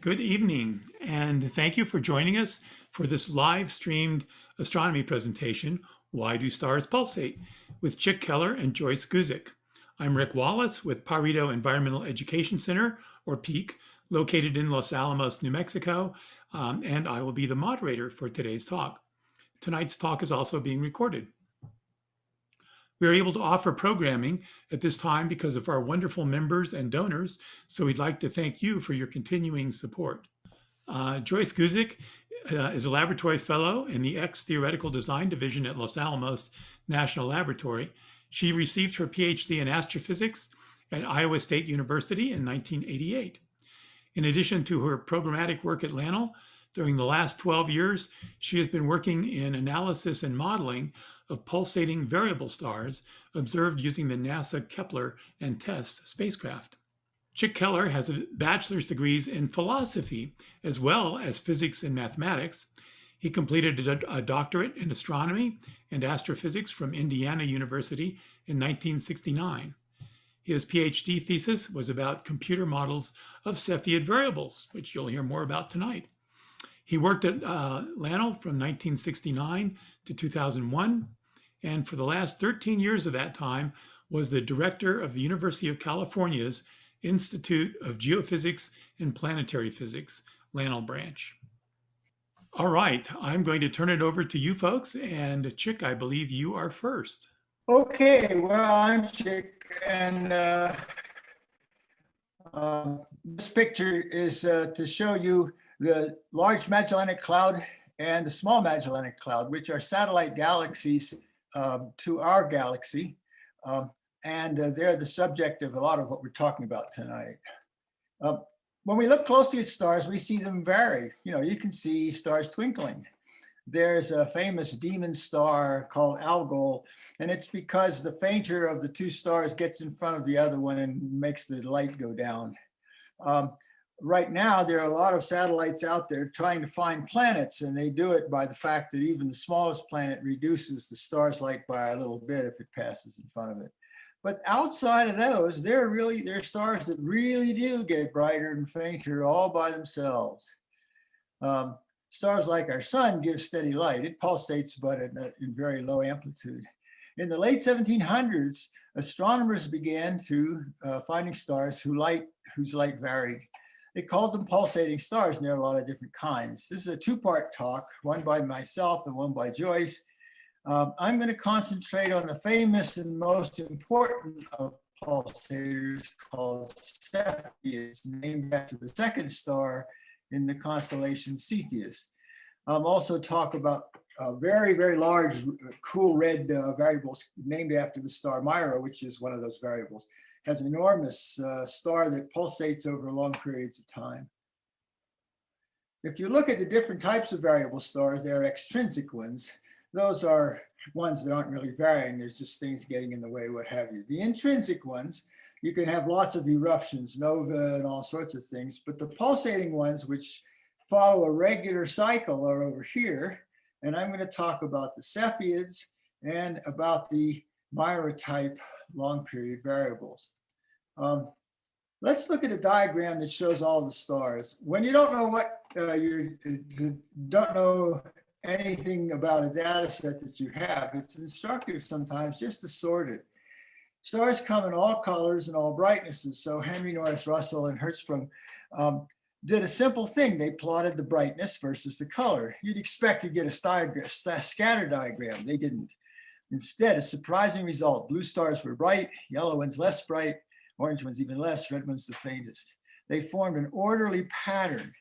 Good evening, and thank you for joining us for this live streamed astronomy presentation, Why Do Stars Pulsate, with Chick Keller and Joyce Guzik. I'm Rick Wallace with Pajarito Environmental Education Center, or PEEC, located in Los Alamos, New Mexico, and I will be the moderator for today's talk. Tonight's talk is also being recorded. We are able to offer programming at this time because of our wonderful members and donors, so we'd like to thank you for your continuing support. Joyce Guzik is a laboratory fellow in the X Theoretical Design Division at Los Alamos National Laboratory. She received her PhD in astrophysics at Iowa State University in 1988. In addition to her programmatic work at LANL, during the last 12 years, she has been working in analysis and modeling of pulsating variable stars observed using the NASA Kepler and TESS spacecraft. Chick Keller has a bachelor's degrees in philosophy as well as physics and mathematics. He completed a doctorate in astronomy and astrophysics from Indiana University in 1969. His PhD thesis was about computer models of Cepheid variables, which you'll hear more about tonight. He worked at LANL from 1969 to 2001, and for the last 13 years of that time was the director of the University of California's Institute of Geophysics and Planetary Physics, LANL branch. All right, I'm going to turn it over to you folks, and Chick, I believe you are first. Okay, well, I'm Chick, and this picture is to show you the Large Magellanic Cloud and the Small Magellanic Cloud, which are satellite galaxies to our galaxy. And they're the subject of a lot of what we're talking about tonight. When we look closely at stars, we see them vary. You know, you can see stars twinkling. There's a famous demon star called Algol, and it's because the fainter of the two stars gets in front of the other one and makes the light go down. Right now, there are a lot of satellites out there trying to find planets, and they do it by the fact that even the smallest planet reduces the star's light by a little bit if it passes in front of it. But outside of those, there are stars that really do get brighter and fainter all by themselves. Stars like our sun give steady light. It pulsates, but in very low amplitude. In the late 1700s, astronomers began to finding stars whose light varied. They called them pulsating stars, and there are a lot of different kinds. This is a two-part talk, one by myself and one by Joyce. I'm going to concentrate on the famous and most important of pulsators called Cepheids, named after the second star in the constellation Cepheus. Also talk about very, very large, cool red variables named after the star Myra, which is one of those variables. Has an enormous star that pulsates over long periods of time. If you look at the different types of variable stars, there are extrinsic ones. Those are ones that aren't really varying. There's just things getting in the way, what have you. The intrinsic ones, you can have lots of eruptions, nova and all sorts of things, but the pulsating ones, which follow a regular cycle, are over here. And I'm going to talk about the Cepheids and about the Myra type long period variables. Let's look at a diagram that shows all the stars. When you don't know what you don't know anything about a data set that you have, it's instructive sometimes just to sort it. Stars come in all colors and all brightnesses. So Henry Norris Russell and Hertzsprung did a simple thing. They plotted the brightness versus the color. You'd expect to get a scatter diagram. They didn't. Instead, a surprising result. Blue stars were bright, yellow ones less bright, orange ones even less, red ones the faintest. They formed an orderly pattern.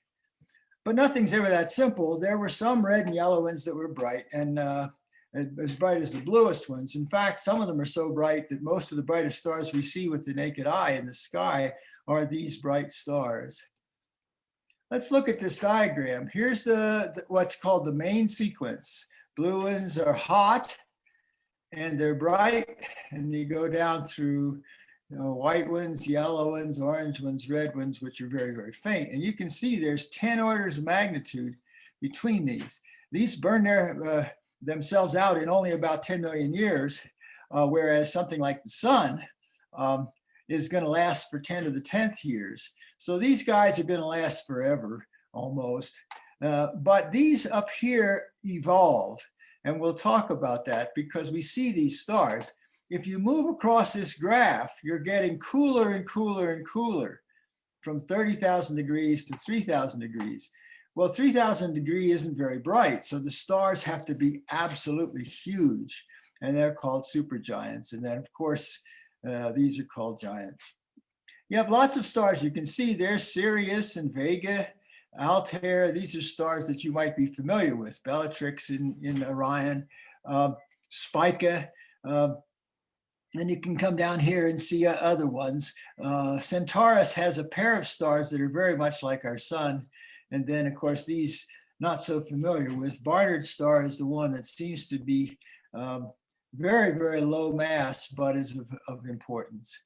But nothing's ever that simple. There were some red and yellow ones that were bright and as bright as the bluest ones. In fact, some of them are so bright that most of the brightest stars we see with the naked eye in the sky are these bright stars. Let's look at this diagram. Here's what's called the main sequence. Blue ones are hot and they're bright, and you go down through white ones, yellow ones, orange ones, red ones, which are very, very faint. And you can see there's 10 orders of magnitude between these. These burn themselves out in only about 10 million years, whereas something like the sun is going to last for 10 to the 10th years. So these guys are going to last forever, almost. But these up here evolve, and we'll talk about that because we see these stars. If you move across this graph, you're getting cooler and cooler and cooler from 30,000 degrees to 3,000 degrees. Well, 3,000 degrees isn't very bright, so the stars have to be absolutely huge, and they're called supergiants. And then, of course, these are called giants. You have lots of stars. You can see there's Sirius and Vega, Altair. These are stars that you might be familiar with. Bellatrix in Orion, Spica. And you can come down here and see other ones. Centaurus has a pair of stars that are very much like our sun. And then, of course, these not so familiar with. Barnard's star is the one that seems to be very, very low mass, but is of importance.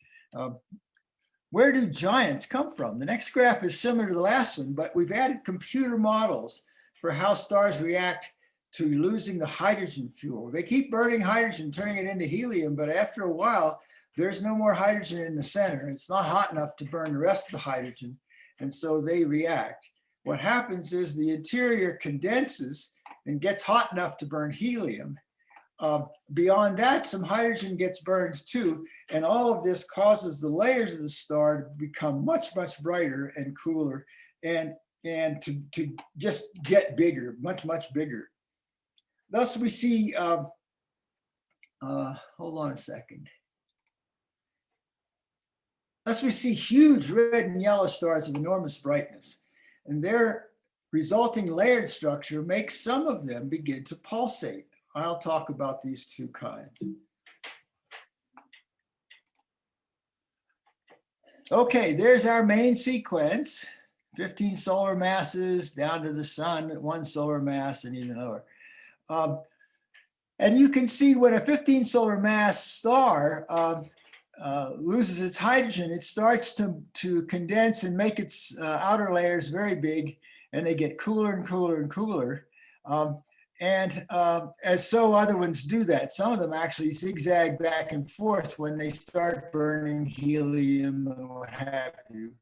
Where do giants come from? The next graph is similar to the last one, but we've added computer models for how stars react to losing the hydrogen fuel. They keep burning hydrogen, turning it into helium, but after a while, there's no more hydrogen in the center. It's not hot enough to burn the rest of the hydrogen, and so they react. What happens is the interior condenses and gets hot enough to burn helium. Beyond that, some hydrogen gets burned too, and all of this causes the layers of the star to become much, much brighter and cooler, and to just get bigger, much, much bigger. Thus we see, hold on a second. Thus we see huge red and yellow stars of enormous brightness, and their resulting layered structure makes some of them begin to pulsate. I'll talk about these two kinds. Okay, there's our main sequence, 15 solar masses down to the sun, 1 solar mass and even lower. And you can see when a 15 solar mass star loses its hydrogen, it starts to condense and make its outer layers very big, and they get cooler and cooler and cooler. As so other ones do that. Some of them actually zigzag back and forth when they start burning helium and what have you.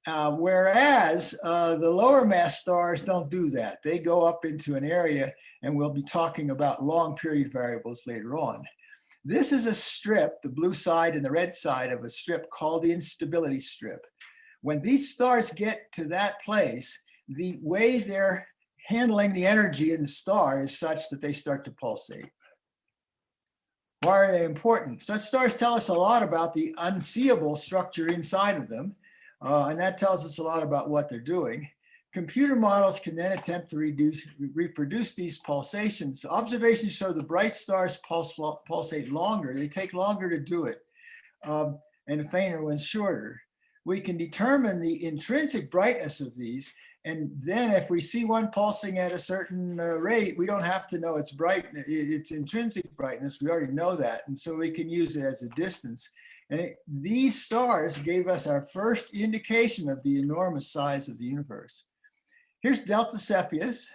Whereas the lower mass stars don't do that. They go up into an area, and we'll be talking about long period variables later on. This is a strip, the blue side and the red side of a strip called the instability strip. When these stars get to that place, the way they're handling the energy in the star is such that they start to pulsate. Why are they important? Such stars tell us a lot about the unseeable structure inside of them, and that tells us a lot about what they're doing. Computer models can then attempt to reproduce these pulsations. Observations show the bright stars pulsate longer. They take longer to do it, and the fainter ones shorter. We can determine the intrinsic brightness of these, and then if we see one pulsing at a certain rate, we don't have to know its brightness, its intrinsic brightness. We already know that, and so we can use it as a distance. And these stars gave us our first indication of the enormous size of the universe. Here's Delta Cepheus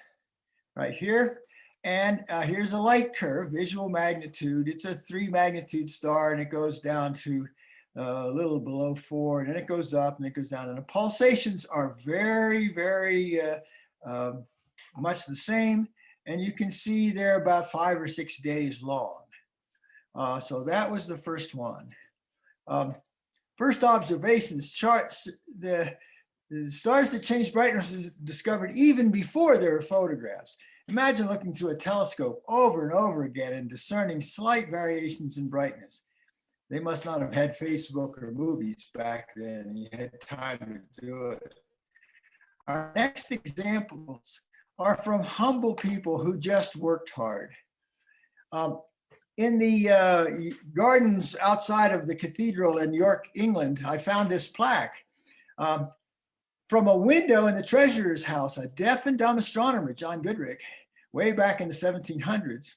right here. And here's a light curve, visual magnitude. It's a 3 magnitude star, and it goes down to a little below 4, and then it goes up and it goes down. And the pulsations are very, very much the same. And you can see they're about 5 or 6 days long. So that was the first one. First observations charts the stars that change brightness was discovered even before there were photographs. Imagine looking through a telescope over and over again and discerning slight variations in brightness. They must not have had Facebook or movies back then. You had time to do it. Our next examples are from humble people who just worked hard. In the gardens outside of the cathedral in York, England, I found this plaque. From a window in the treasurer's house, a deaf and dumb astronomer, John Goodrich, way back in the 1700s,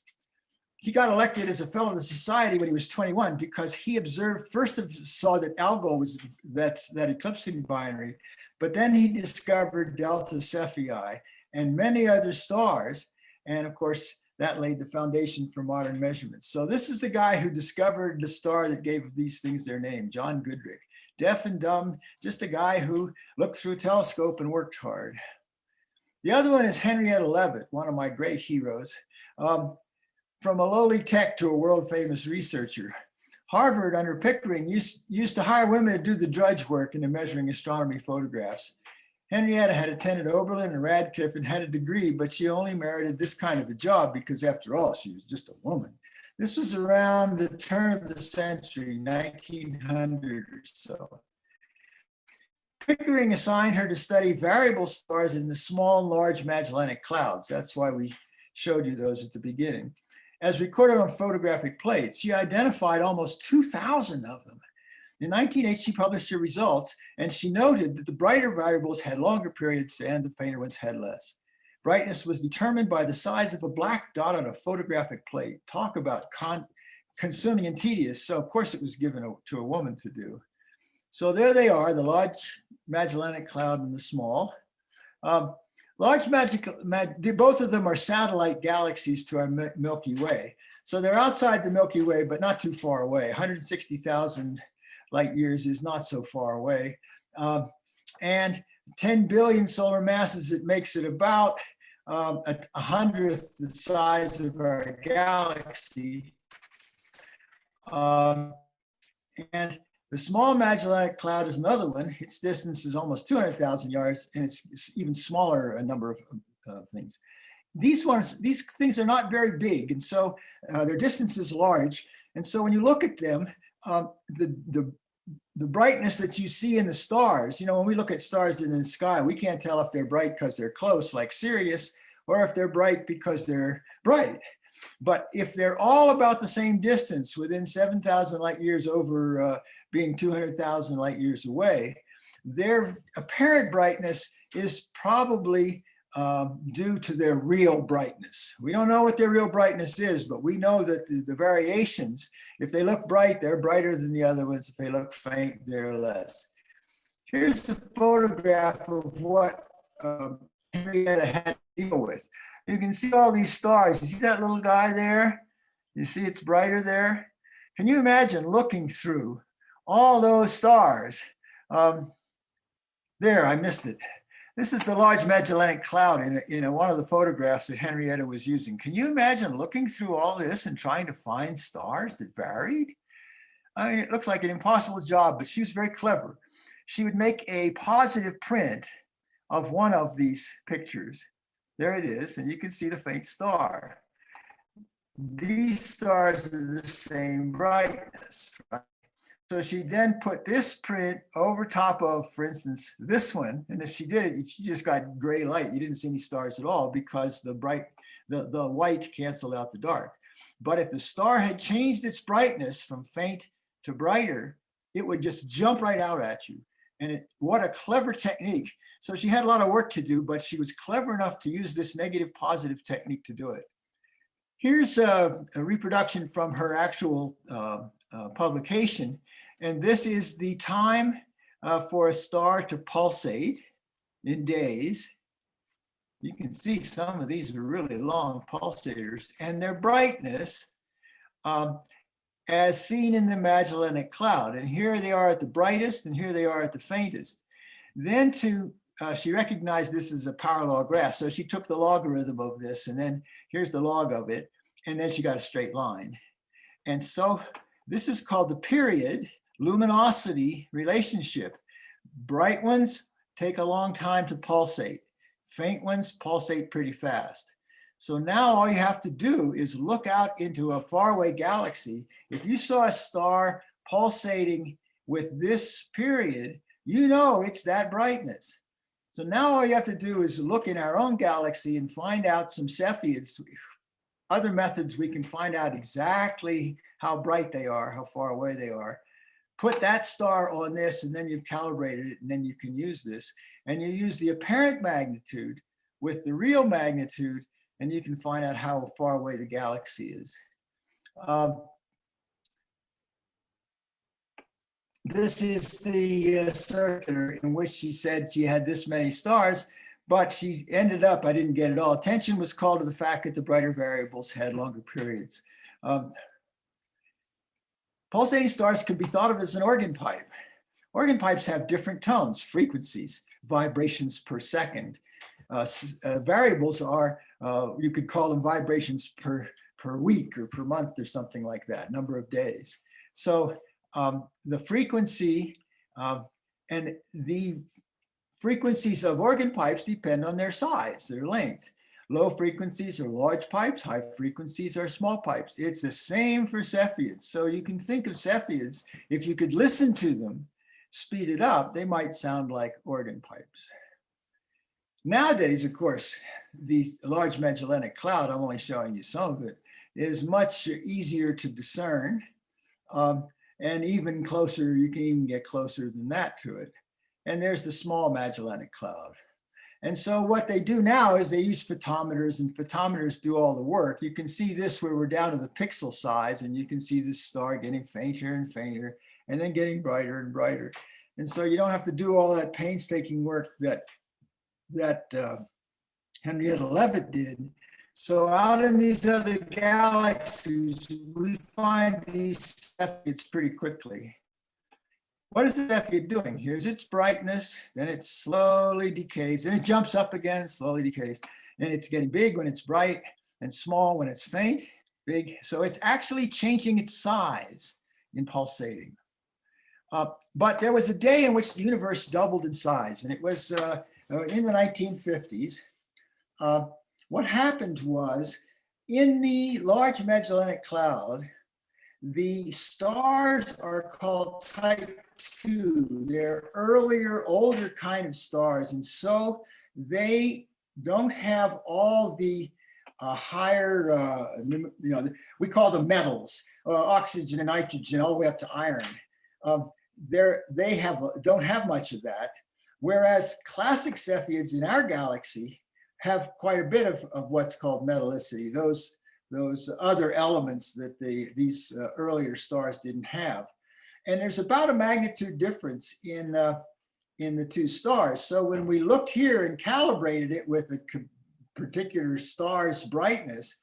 he got elected as a fellow of the society when he was 21 because he observed, first saw that Algol was that eclipsing binary, but then he discovered Delta Cephei and many other stars. And of course, that laid the foundation for modern measurements. So this is the guy who discovered the star that gave these things their name, John Goodrich. deaf and dumb, just a guy who looked through a telescope and worked hard. The other one is Henrietta Leavitt, one of my great heroes. From a lowly tech to a world famous researcher. Harvard under Pickering used to hire women to do the drudge work in the measuring astronomy photographs. Henrietta had attended Oberlin and Radcliffe and had a degree, but she only merited this kind of a job because after all, she was just a woman. This was around the turn of the century, 1900 or so. Pickering assigned her to study variable stars in the small and large Magellanic Clouds. That's why we showed you those at the beginning. As recorded on photographic plates, she identified almost 2,000 of them. In 1908, she published her results, and she noted that the brighter variables had longer periods and the fainter ones had less. Brightness was determined by the size of a black dot on a photographic plate. Talk about consuming and tedious. So of course it was given to a woman to do. So there they are, the large Magellanic Cloud and the small. Both of them are satellite galaxies to our Milky Way. So they're outside the Milky Way, but not too far away. 160,000 light years is not so far away. And 10 billion solar masses, it makes it about a 100th the size of our galaxy. And the small Magellanic Cloud is another one. Its distance is almost 200,000 yards, and it's even smaller a number of things. These things are not very big, and so their distance is large. And so when you look at them, the brightness that you see in the stars, you know, when we look at stars in the sky, we can't tell if they're bright because they're close, like Sirius, or if they're bright because they're bright. But if they're all about the same distance, within 7,000 light years over being 200,000 light years away, their apparent brightness is probably due to their real brightness. We don't know what their real brightness is, but we know that the variations, if they look bright, they're brighter than the other ones. If they look faint, they're less. Here's a photograph of what Henrietta had to deal with. You can see all these stars. You see that little guy there? You see it's brighter there? Can you imagine looking through all those stars? There, I missed it. This is the Large Magellanic Cloud in one of the photographs that Henrietta was using. Can you imagine looking through all this and trying to find stars that varied? I mean, it looks like an impossible job, but she was very clever. She would make a positive print of one of these pictures. There it is, and you can see the faint star. These stars are the same brightness, right? So she then put this print over top of, for instance, this one. And if she did it, she just got gray light. You didn't see any stars at all because the white canceled out the dark. But if the star had changed its brightness from faint to brighter, it would just jump right out at you. And what a clever technique. So she had a lot of work to do, but she was clever enough to use this negative positive technique to do it. Here's a reproduction from her actual publication. And this is the time for a star to pulsate in days. You can see some of these are really long pulsators, and their brightness as seen in the Magellanic Cloud. And here they are at the brightest, and here they are at the faintest. Then she recognized this as a power law graph. So she took the logarithm of this, and then here's the log of it, and then she got a straight line. And so this is called the period luminosity relationship. Bright ones take a long time to pulsate. Faint ones pulsate pretty fast. So now all you have to do is look out into a faraway galaxy. If you saw a star pulsating with this period, you know it's that brightness. So now all you have to do is look in our own galaxy and find out some Cepheids, other methods we can find out exactly how bright they are, how far away they are. Put that star on this, and then you've calibrated it, and then you can use this. And you use the apparent magnitude with the real magnitude, and you can find out how far away the galaxy is. This is the circular in which she said she had this many stars, but she ended up, I didn't get it all. Attention was called to the fact that the brighter variables had longer periods. Pulsating stars could be thought of as an organ pipe. Organ pipes have different tones, frequencies, vibrations per second. Variables are, you could call them vibrations per week or per month or something like that, number of days. So the frequency and the frequencies of organ pipes depend on their size, their length. Low frequencies are large pipes, high frequencies are small pipes. It's the same for Cepheids. So you can think of Cepheids, if you could listen to them, speed it up, they might sound like organ pipes. Nowadays, of course, these large Magellanic Cloud, I'm only showing you some of it, is much easier to discern. And even closer, you can even get closer than that to it. And there's the small Magellanic Cloud. And so what they do now is they use photometers, and photometers do all the work. You can see this where we're down to the pixel size, and you can see this star getting fainter and fainter, and then getting brighter and brighter. And so you don't have to do all that painstaking work that Henrietta Leavitt did. So out in these other galaxies, we find these Cepheids pretty quickly. What is the Cepheid doing? Here's its brightness, then it slowly decays, and it jumps up again, slowly decays. And it's getting big when it's bright and small when it's faint, big. So it's actually changing its size in pulsating. But there was a day in which the universe doubled in size, and it was in the 1950s. What happened was, in the Large Magellanic Cloud, the stars are called type 2. They're earlier, older kind of stars, and so they don't have all the higher, we call them metals, oxygen and nitrogen, all the way up to iron. They don't have much of that, whereas classic Cepheids in our galaxy have quite a bit of what's called metallicity, those other elements that these earlier stars didn't have. And there's about a magnitude difference in the two stars. So when we looked here and calibrated it with a particular star's brightness,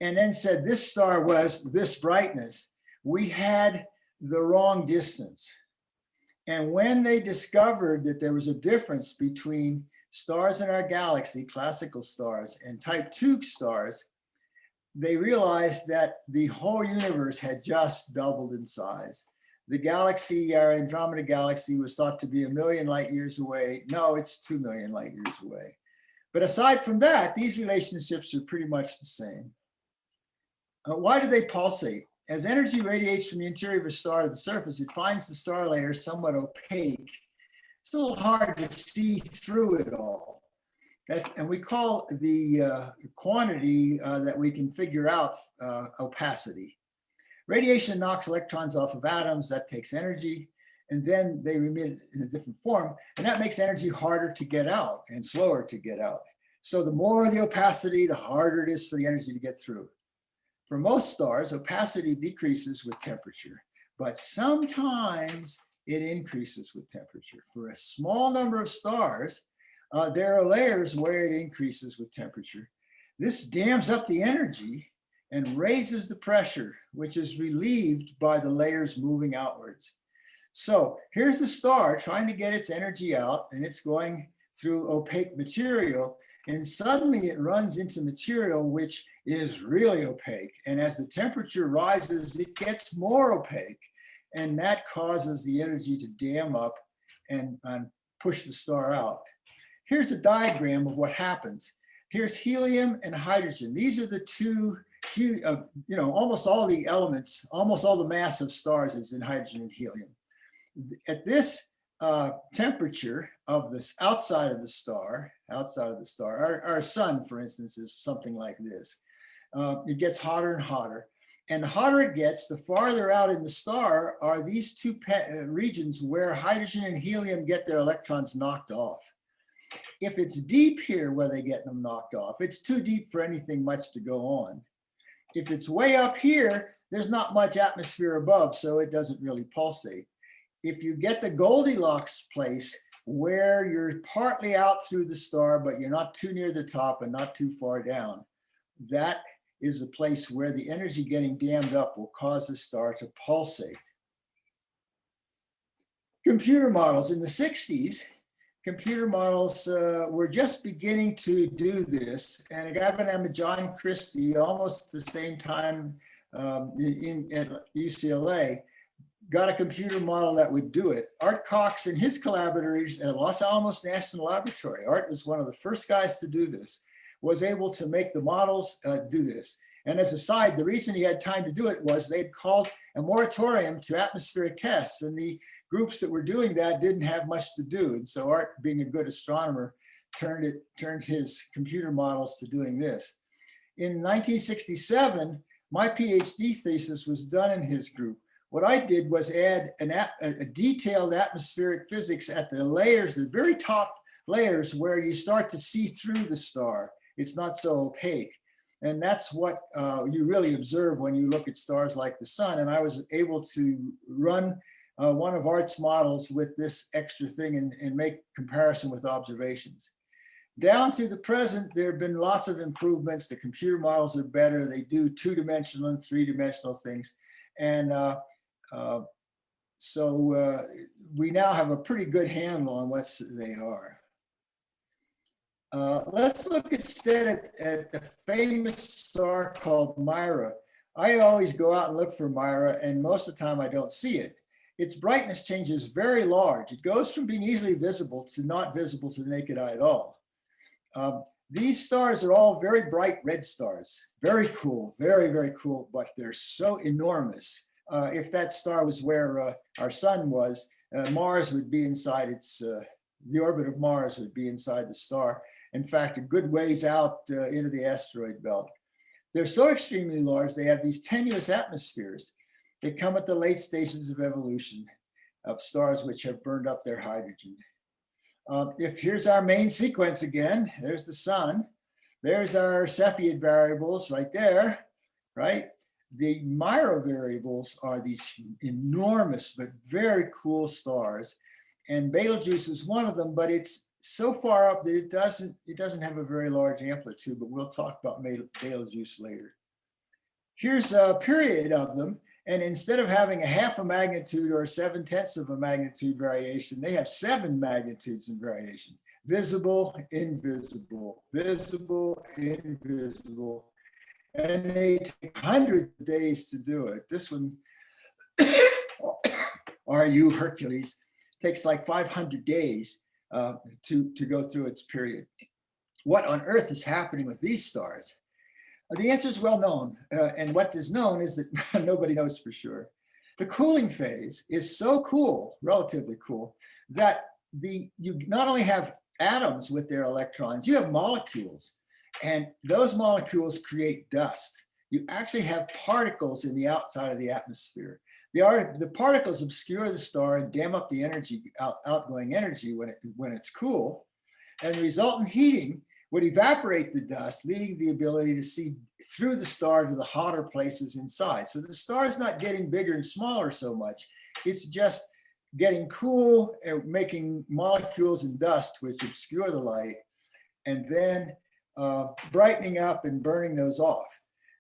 and then said this star was this brightness, we had the wrong distance. And when they discovered that there was a difference between stars in our galaxy, classical stars, and type 2 stars, they realized that the whole universe had just doubled in size. The galaxy, our Andromeda galaxy, was thought to be 1 million light years away. No, it's 2 million light years away. But aside from that, these relationships are pretty much the same. Why do they pulsate? As energy radiates from the interior of a star to the surface, it finds the star layer somewhat opaque. It's a little hard to see through it all. And we call the quantity that we can figure out opacity. Radiation knocks electrons off of atoms, that takes energy, and then they emit in a different form, and that makes energy harder to get out and slower to get out. So the more the opacity, the harder it is for the energy to get through. For most stars, opacity decreases with temperature, but sometimes it increases with temperature. For a small number of stars, there are layers where it increases with temperature. This dams up the energy and raises the pressure, which is relieved by the layers moving outwards. So here's the star trying to get its energy out, and it's going through opaque material, and suddenly it runs into material which is really opaque. And as the temperature rises, it gets more opaque, and that causes the energy to dam up and push the star out. Here's a diagram of what happens. Here's helium and hydrogen. These are the two, almost all the elements, almost all the mass of stars is in hydrogen and helium. At this temperature of this outside of the star, our sun, for instance, is something like this. It gets hotter and hotter. And the hotter it gets, the farther out in the star are these two regions where hydrogen and helium get their electrons knocked off. If it's deep here where they get them knocked off, it's too deep for anything much to go on. If it's way up here, there's not much atmosphere above, so it doesn't really pulsate. If you get the Goldilocks place where you're partly out through the star, but you're not too near the top and not too far down, that is the place where the energy getting dammed up will cause the star to pulsate. Computer models in the 60s, computer models were just beginning to do this. And a guy by the name of John Christie, almost the same time at UCLA, got a computer model that would do it. Art Cox and his collaborators at Los Alamos National Laboratory, Art was one of the first guys to do this, was able to make the models do this. And as a side, the reason he had time to do it was they'd called a moratorium to atmospheric tests, and the groups that were doing that didn't have much to do. And so Art, being a good astronomer, turned his computer models to doing this. In 1967, my PhD thesis was done in his group. What I did was add a detailed atmospheric physics at the layers, the very top layers where you start to see through the star. It's not so opaque. And that's what you really observe when you look at stars like the sun. And I was able to run one of Art's models with this extra thing and make comparison with observations. Down to the present, there have been lots of improvements. The computer models are better. They do two-dimensional and three-dimensional things. And so we now have a pretty good handle on what they are. Let's look instead at the famous star called Myra. I always go out and look for Myra, and most of the time I don't see it. Its brightness changes very large. It goes from being easily visible to not visible to the naked eye at all. These stars are all very bright red stars. Very cool, very, very cool, but they're so enormous. If that star was where our sun was, Mars would be inside the orbit of Mars would be inside the star. In fact, a good ways out into the asteroid belt. They're so extremely large, they have these tenuous atmospheres. They come at the late stages of evolution of stars which have burned up their hydrogen. If here's our main sequence again, there's the sun. There's our Cepheid variables right there, right? The Myra variables are these enormous but very cool stars. And Betelgeuse is one of them, but it's so far up that it doesn't have a very large amplitude, but we'll talk about Betelgeuse later. Here's a period of them. And instead of having a half a magnitude or 7/10 of a magnitude variation, they have 7 magnitudes in variation. Visible, invisible, visible, invisible. And they take hundreds of days to do it. This one, RU Hercules, takes like 500 days to go through its period. What on earth is happening with these stars? The answer is well known, and what is known is that nobody knows for sure. The cooling phase is so cool, relatively cool, that you not only have atoms with their electrons, you have molecules, and those molecules create dust. You actually have particles in the outside of the atmosphere. The particles obscure the star and dam up the energy, outgoing energy when it's cool, and the resultant heating would evaporate the dust, leading the ability to see through the star to the hotter places inside. So the star is not getting bigger and smaller so much. It's just getting cool and making molecules and dust which obscure the light, and then brightening up and burning those off.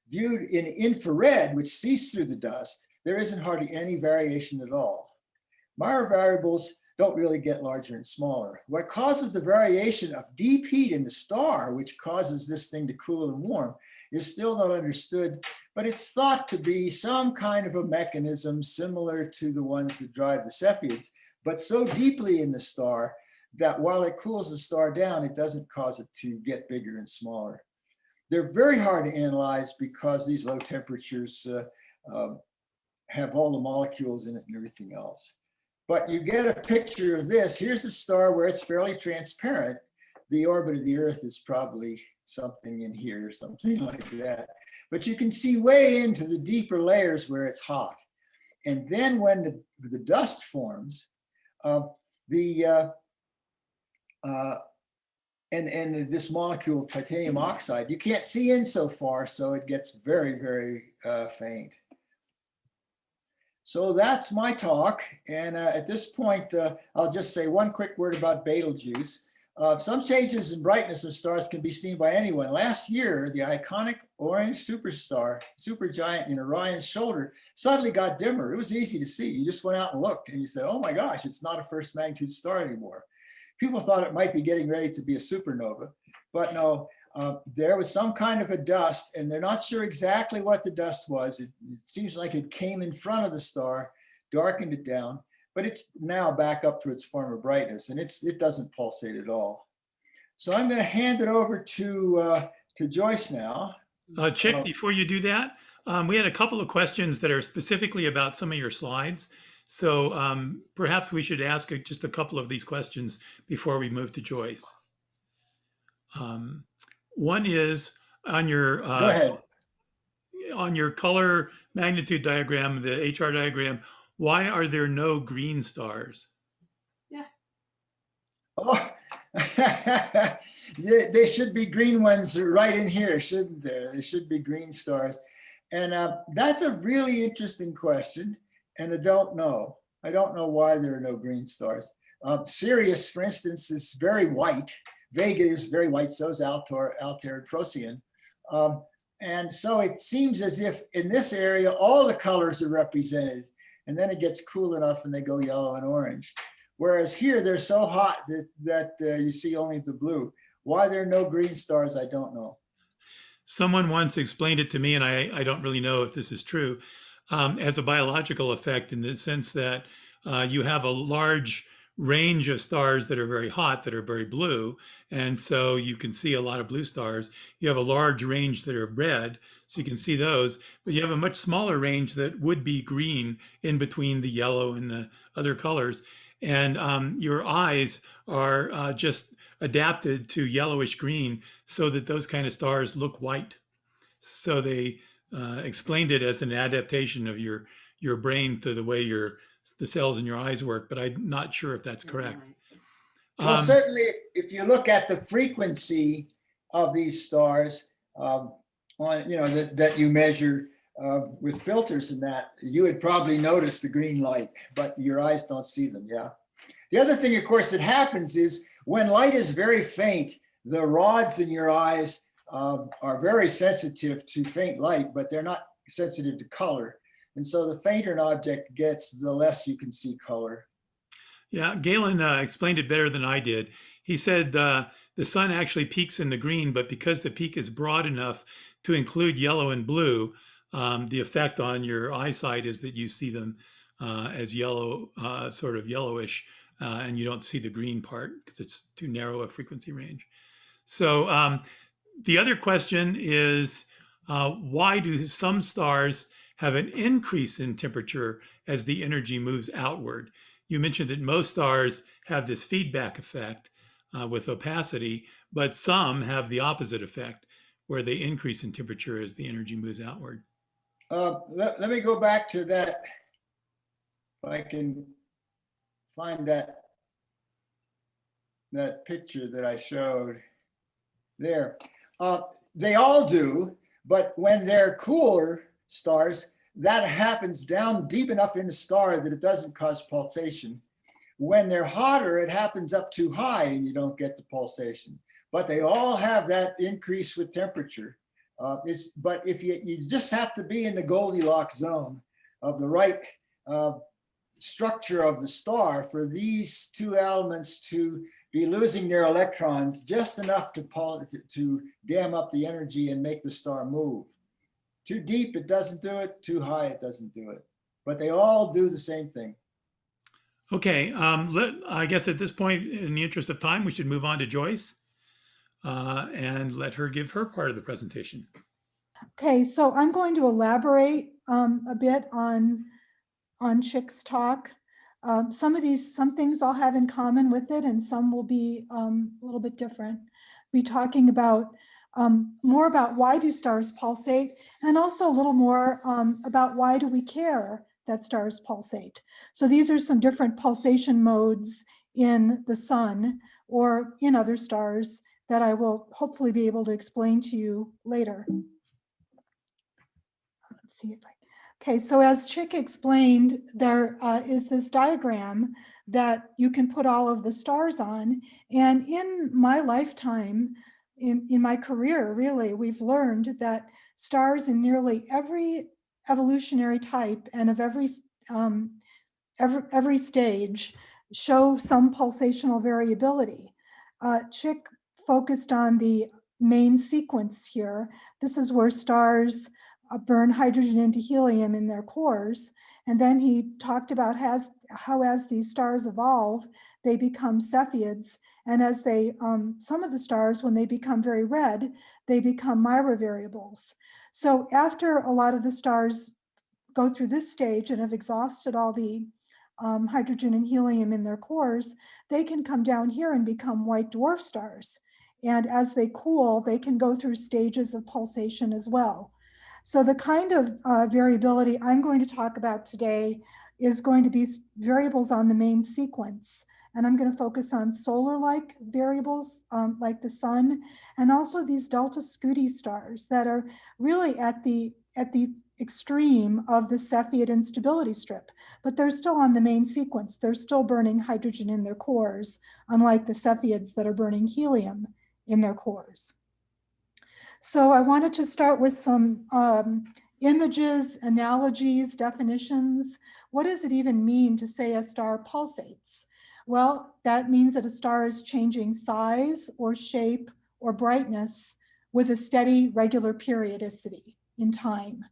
Viewed in infrared, which sees through the dust, there isn't hardly any variation at all. Myra variables don't really get larger and smaller. What causes the variation of deep heat in the star, which causes this thing to cool and warm, is still not understood, but it's thought to be some kind of a mechanism similar to the ones that drive the Cepheids, but so deeply in the star that while it cools the star down, it doesn't cause it to get bigger and smaller. They're very hard to analyze because these low temperatures have all the molecules in it and everything else. But you get a picture of this. Here's a star where it's fairly transparent. The orbit of the Earth is probably something in here, something like that. But you can see way into the deeper layers where it's hot. And then when the dust forms, this molecule, titanium oxide, you can't see in so far, so it gets very, very faint. So that's my talk. And at this point, I'll just say one quick word about Betelgeuse. Some changes in brightness of stars can be seen by anyone. Last year, the iconic orange supergiant in Orion's shoulder suddenly got dimmer. It was easy to see. You just went out and looked and you said, oh my gosh, it's not a first magnitude star anymore. People thought it might be getting ready to be a supernova, but no, there was some kind of a dust, and they're not sure exactly what the dust was. It seems like it came in front of the star, darkened it down, but it's now back up to its former brightness, and it doesn't pulsate at all. So I'm going to hand it over to Joyce now. Chick, before you do that, we had a couple of questions that are specifically about some of your slides. So perhaps we should ask just a couple of these questions before we move to Joyce. One is on your Go ahead. On your color magnitude diagram, the HR diagram. Why are there no green stars? Yeah. Oh, there should be green ones right in here, shouldn't there? There should be green stars. And that's a really interesting question. And I don't know. I don't know why there are no green stars. Sirius, for instance, is very white. Vega is very white, so is Altair and Procyon. And so it seems as if in this area, all the colors are represented. And then it gets cool enough and they go yellow and orange. Whereas here, they're so hot that you see only the blue. Why there are no green stars, I don't know. Someone once explained it to me, and I don't really know if this is true, as a biological effect, in the sense that you have a large range of stars that are very hot, that are very blue. And so you can see a lot of blue stars. You have a large range that are red, so you can see those, but you have a much smaller range that would be green in between the yellow and the other colors. And your eyes are just adapted to yellowish green so that those kind of stars look white. So they explained it as an adaptation of your brain to the way the cells in your eyes work, but I'm not sure if that's correct. Well, certainly, if you look at the frequency of these stars, that you measure with filters and that, you would probably notice the green light, but your eyes don't see them. Yeah. The other thing, of course, that happens is when light is very faint, the rods in your eyes are very sensitive to faint light, but they're not sensitive to color. And so the fainter an object gets, the less you can see color. Yeah, Galen explained it better than I did. He said the sun actually peaks in the green, but because the peak is broad enough to include yellow and blue, the effect on your eyesight is that you see them as yellow, sort of yellowish, and you don't see the green part because it's too narrow a frequency range. So the other question is, why do some stars have an increase in temperature as the energy moves outward? You mentioned that most stars have this feedback effect with opacity, but some have the opposite effect, where they increase in temperature as the energy moves outward. Let me go back to that, if I can find that picture that I showed there. They all do, but when they're cooler stars, that happens down deep enough in the star that it doesn't cause pulsation. When they're hotter, it happens up too high and you don't get the pulsation. But they all have that increase with temperature. But if you just have to be in the Goldilocks zone of the right structure of the star for these two elements to be losing their electrons just enough to dam up the energy and make the star move. Too deep, it doesn't do it. Too high, it doesn't do it. But they all do the same thing. Okay, I guess at this point, in the interest of time, we should move on to Joyce and let her give her part of the presentation. Okay, so I'm going to elaborate a bit on Chick's talk. Some things I'll have in common with it, and some will be a little bit different. We'll be talking about more about why do stars pulsate, and also a little more about why do we care that stars pulsate. So these are some different pulsation modes in the sun or in other stars that I will hopefully be able to explain to you later. Let's see if okay, so as Chick explained, there is this diagram that you can put all of the stars on. And in my lifetime, in my career, really, we've learned that stars in nearly every evolutionary type and of every stage show some pulsational variability. Chick focused on the main sequence here. This is where stars burn hydrogen into helium in their cores. And then he talked about how as these stars evolve, they become Cepheids. And as they, some of the stars, when they become very red, they become Myra variables. So after a lot of the stars go through this stage and have exhausted all the hydrogen and helium in their cores, they can come down here and become white dwarf stars. And as they cool, they can go through stages of pulsation as well. So the kind of variability I'm going to talk about today is going to be variables on the main sequence. And I'm going to focus on solar-like variables like the sun, and also these delta Scuti stars that are really at the extreme of the Cepheid instability strip, but they're still on the main sequence. They're still burning hydrogen in their cores, unlike the Cepheids that are burning helium in their cores. So I wanted to start with some images, analogies, definitions. What does it even mean to say a star pulsates? Well, that means that a star is changing size or shape or brightness with a steady, regular periodicity in time.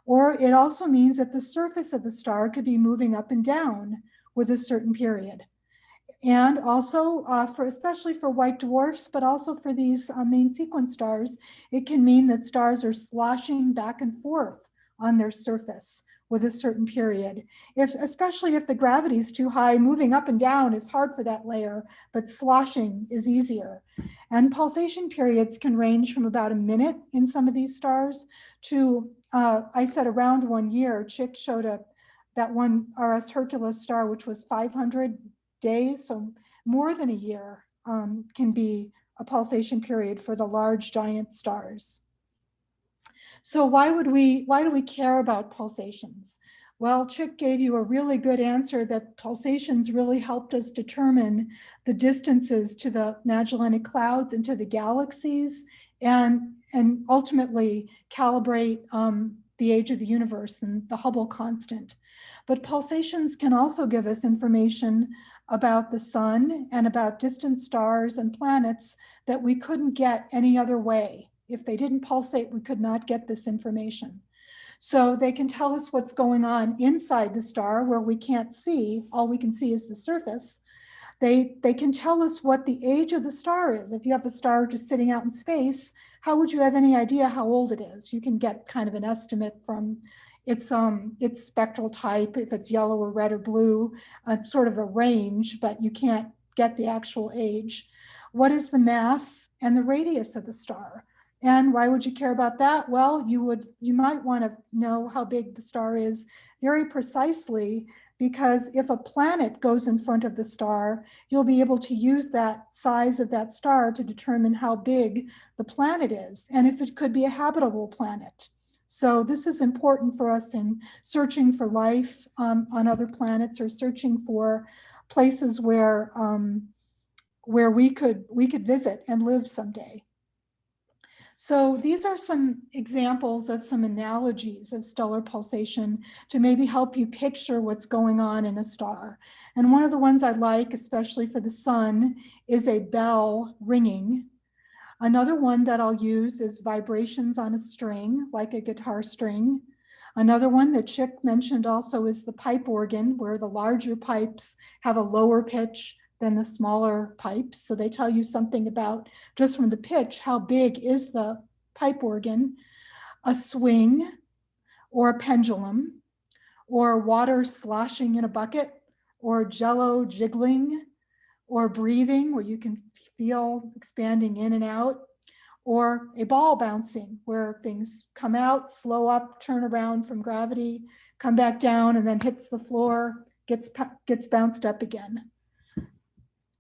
Or it also means that the surface of the star could be moving up and down with a certain period. And also, especially for white dwarfs, but also for these main sequence stars, it can mean that stars are sloshing back and forth on their surface with a certain period. Especially if the gravity is too high, moving up and down is hard for that layer, but sloshing is easier. And pulsation periods can range from about a minute in some of these stars to, I said around 1 year. Chick showed that one RS Hercules star, which was 500 days, so more than a year can be a pulsation period for the large giant stars. So why do we care about pulsations? Well, Chick gave you a really good answer that pulsations really helped us determine the distances to the Magellanic Clouds and to the galaxies, and ultimately calibrate the age of the universe and the Hubble constant. But pulsations can also give us information about the sun and about distant stars and planets that we couldn't get any other way. If they didn't pulsate, we could not get this information. So they can tell us what's going on inside the star where we can't see. All we can see is the surface. They can tell us what the age of the star is. If you have a star just sitting out in space, how would you have any idea how old it is? You can get kind of an estimate from its spectral type, if it's yellow or red or blue, sort of a range, but you can't get the actual age. What is the mass and the radius of the star? And why would you care about that? Well, you might want to know how big the star is very precisely, because if a planet goes in front of the star, you'll be able to use that size of that star to determine how big the planet is, and if it could be a habitable planet. So this is important for us in searching for life on other planets, or searching for places where we could visit and live someday. So these are some examples of some analogies of stellar pulsation to maybe help you picture what's going on in a star. And one of the ones I like, especially for the sun, is a bell ringing. Another one that I'll use is vibrations on a string, like a guitar string. Another one that Chick mentioned also is the pipe organ, where the larger pipes have a lower pitch than the smaller pipes. So they tell you something about, just from the pitch, how big is the pipe organ. A swing, or a pendulum, or water sloshing in a bucket, or jello jiggling, or breathing, where you can feel expanding in and out, or a ball bouncing, where things come out, slow up, turn around from gravity, come back down, and then hits the floor, gets bounced up again.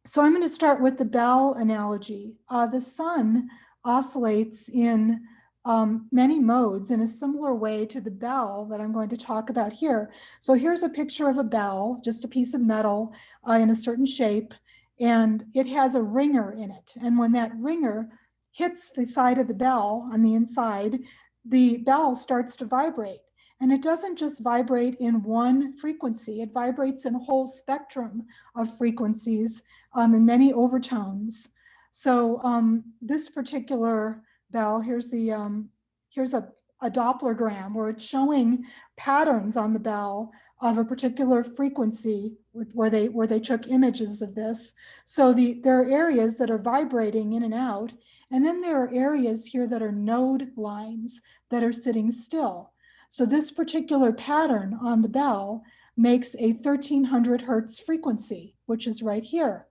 So I'm going to start with the bell analogy. The sun oscillates in many modes in a similar way to the bell that I'm going to talk about here. So here's a picture of a bell, just a piece of metal in a certain shape, and it has a ringer in it. And when that ringer hits the side of the bell on the inside, the bell starts to vibrate. And it doesn't just vibrate in one frequency, it vibrates in a whole spectrum of frequencies and many overtones. So this particular bell, here's a Dopplergram where it's showing patterns on the bell of a particular frequency where they took images of this. So there are areas that are vibrating in and out, and then there are areas here that are node lines that are sitting still. So this particular pattern on the bell makes a 1300 hertz frequency, which is right here.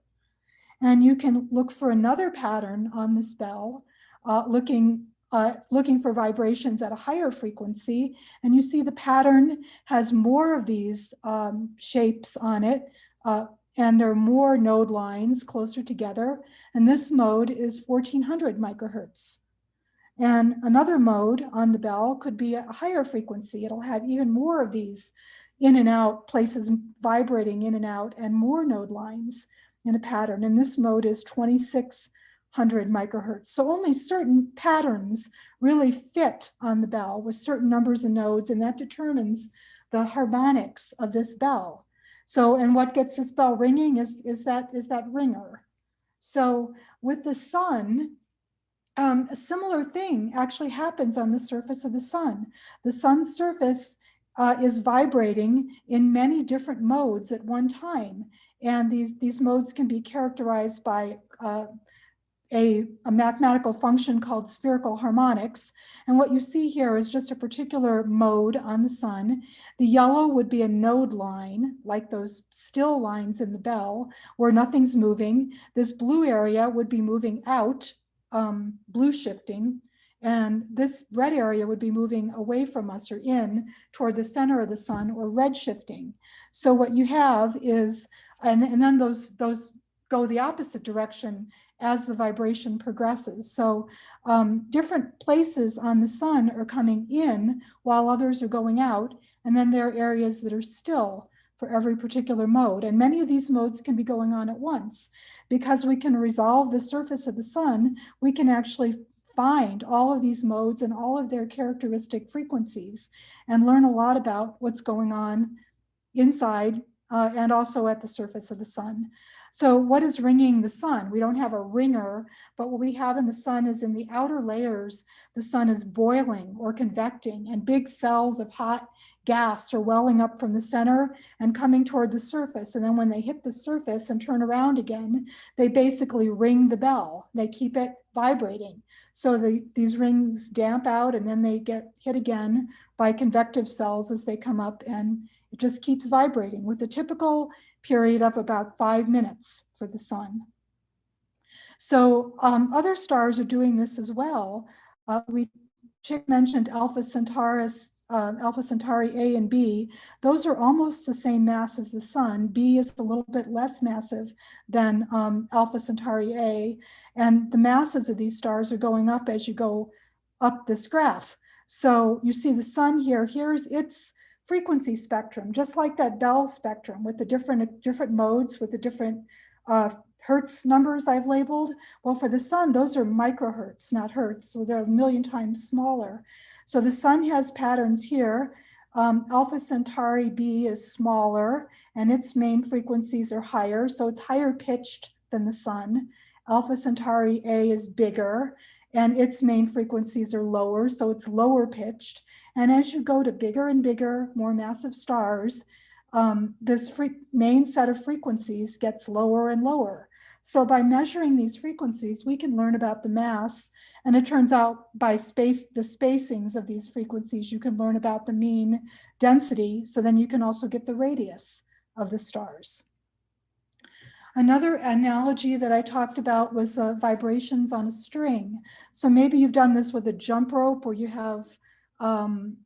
And you can look for another pattern on this bell, looking for vibrations at a higher frequency. And you see the pattern has more of these shapes on it, and there are more node lines closer together. And this mode is 1400 microhertz. And another mode on the bell could be a higher frequency. It'll have even more of these in and out places vibrating in and out, and more node lines in a pattern. And this mode is 2600 microhertz. So only certain patterns really fit on the bell with certain numbers of nodes, and that determines the harmonics of this bell. So, and what gets this bell ringing is that ringer. So with the sun, a similar thing actually happens on the surface of the sun. The sun's surface is vibrating in many different modes at one time. And these modes can be characterized by a mathematical function called spherical harmonics. And what you see here is just a particular mode on the sun. The yellow would be a node line, like those still lines in the bell, where nothing's moving. This blue area would be moving out, blue shifting, and this red area would be moving away from us or in toward the center of the sun, or red shifting. So what you have is, and then those go the opposite direction as the vibration progresses. So different places on the sun are coming in while others are going out, and then there are areas that are still for every particular mode. And many of these modes can be going on at once. Because we can resolve the surface of the sun, we can actually find all of these modes and all of their characteristic frequencies and learn a lot about what's going on inside and also at the surface of the sun. So what is ringing the sun? We don't have a ringer, but what we have in the sun is in the outer layers, the sun is boiling or convecting, and big cells of hot gas are welling up from the center and coming toward the surface. And then when they hit the surface and turn around again, they basically ring the bell. They keep it vibrating. So these rings damp out, and then they get hit again by convective cells as they come up, and it just keeps vibrating with a typical period of about 5 minutes for the sun. So other stars are doing this as well. Chick mentioned Alpha Centauri A and B. Those are almost the same mass as the sun. B is a little bit less massive than Alpha Centauri A. And the masses of these stars are going up as you go up this graph. So you see the sun here, here's its frequency spectrum, just like that bell spectrum with the different modes with the different hertz numbers I've labeled. Well, for the sun, those are microhertz, not hertz, so they're a million times smaller. So the sun has patterns here. Alpha Centauri B is smaller, and its main frequencies are higher, so it's higher pitched than the sun. Alpha Centauri A is bigger, and its main frequencies are lower, so it's lower pitched. And as you go to bigger and bigger, more massive stars, this main set of frequencies gets lower and lower. So by measuring these frequencies, we can learn about the mass. And it turns out by the spacings of these frequencies, you can learn about the mean density. So then you can also get the radius of the stars. Another analogy that I talked about was the vibrations on a string. So maybe you've done this with a jump rope, where you have,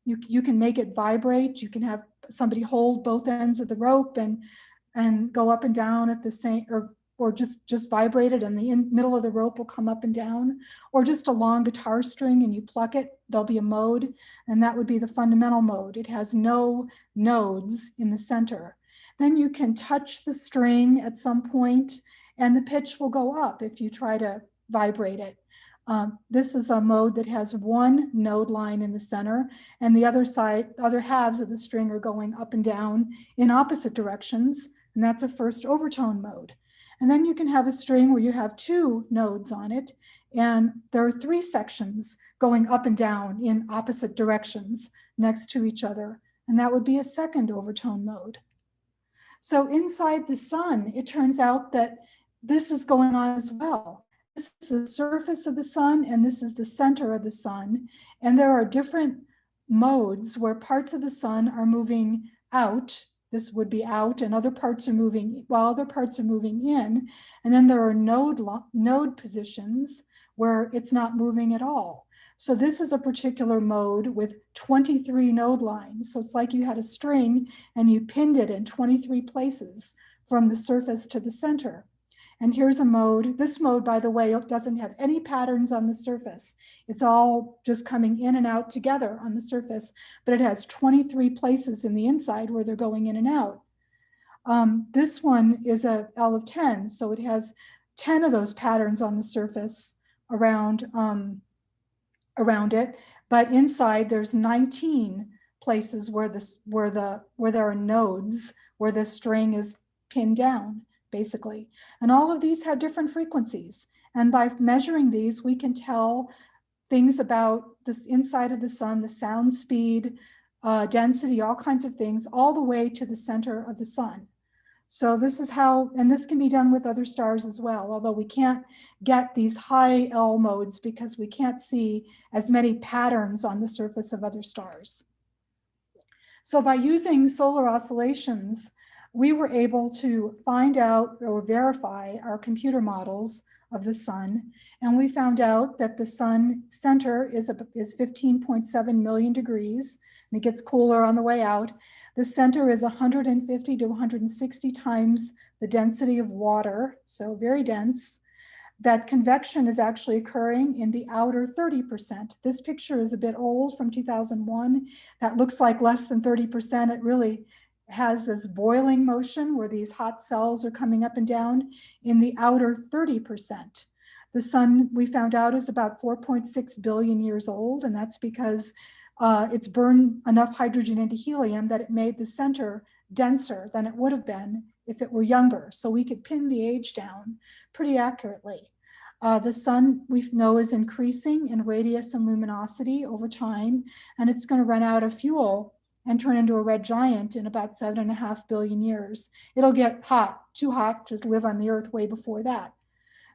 you can make it vibrate. You can have somebody hold both ends of the rope and go up and down at the same, or or just vibrate it, and the middle of the rope will come up and down, or just a long guitar string and you pluck it, there'll be a mode, and that would be the fundamental mode. It has no nodes in the center. Then you can touch the string at some point and the pitch will go up if you try to vibrate it. This is a mode that has one node line in the center, and the other halves of the string are going up and down in opposite directions, and that's a first overtone mode. And then you can have a string where you have two nodes on it, and there are three sections going up and down in opposite directions next to each other, and that would be a second overtone mode. So inside the sun, it turns out that this is going on as well. This is the surface of the sun, and this is the center of the sun. And there are different modes where parts of the sun are moving out. This would be out, and other parts are moving, while other parts are moving in. And then there are node positions where it's not moving at all. So this is a particular mode with 23 node lines. So it's like you had a string and you pinned it in 23 places from the surface to the center. And here's a mode. This mode, by the way, doesn't have any patterns on the surface. It's all just coming in and out together on the surface, but it has 23 places in the inside where they're going in and out. This one is a L of 10, so it has 10 of those patterns on the surface around it, but inside there's 19 places where there are nodes where the string is pinned down, basically. And all of these have different frequencies. And by measuring these, we can tell things about this inside of the sun, the sound speed, density, all kinds of things, all the way to the center of the sun. So this is how, and this can be done with other stars as well, although we can't get these high L modes because we can't see as many patterns on the surface of other stars. So by using solar oscillations, we were able to find out or verify our computer models of the sun. And we found out that the sun center is 15.7 million degrees, and it gets cooler on the way out. The center is 150 to 160 times the density of water, so very dense. That convection is actually occurring in the outer 30%. This picture is a bit old, from 2001. That looks like less than 30%. It really has this boiling motion where these hot cells are coming up and down in the outer 30%. The sun, we found out, is about 4.6 billion years old, and that's because it's burned enough hydrogen into helium that it made the center denser than it would have been if it were younger. So we could pin the age down pretty accurately. The sun, we know, is increasing in radius and luminosity over time, and it's going to run out of fuel and turn into a red giant in about 7.5 billion years. It'll get hot, too hot to live on the Earth way before that.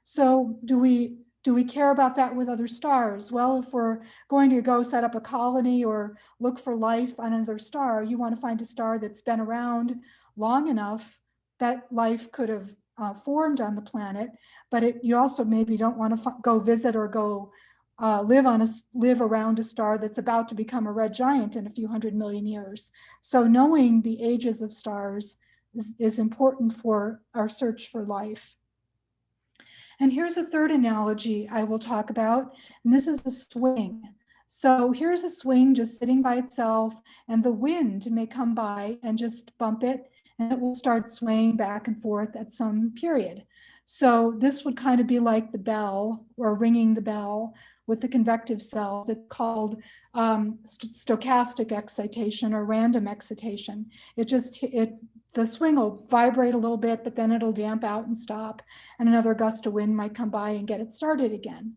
So do we care about that with other stars? Well, if we're going to go set up a colony or look for life on another star, you want to find a star that's been around long enough that life could have formed on the planet, but you also maybe don't want to go visit or go live around a star that's about to become a red giant in a few 100 million years. So knowing the ages of stars is important for our search for life. And here's a third analogy I will talk about, and this is the swing. So here's a swing just sitting by itself, and the wind may come by and just bump it, and it will start swaying back and forth at some period. So this would kind of be like the bell, or ringing the bell with the convective cells. It's called stochastic excitation or random excitation. The swing will vibrate a little bit, but then it'll damp out and stop, and another gust of wind might come by and get it started again.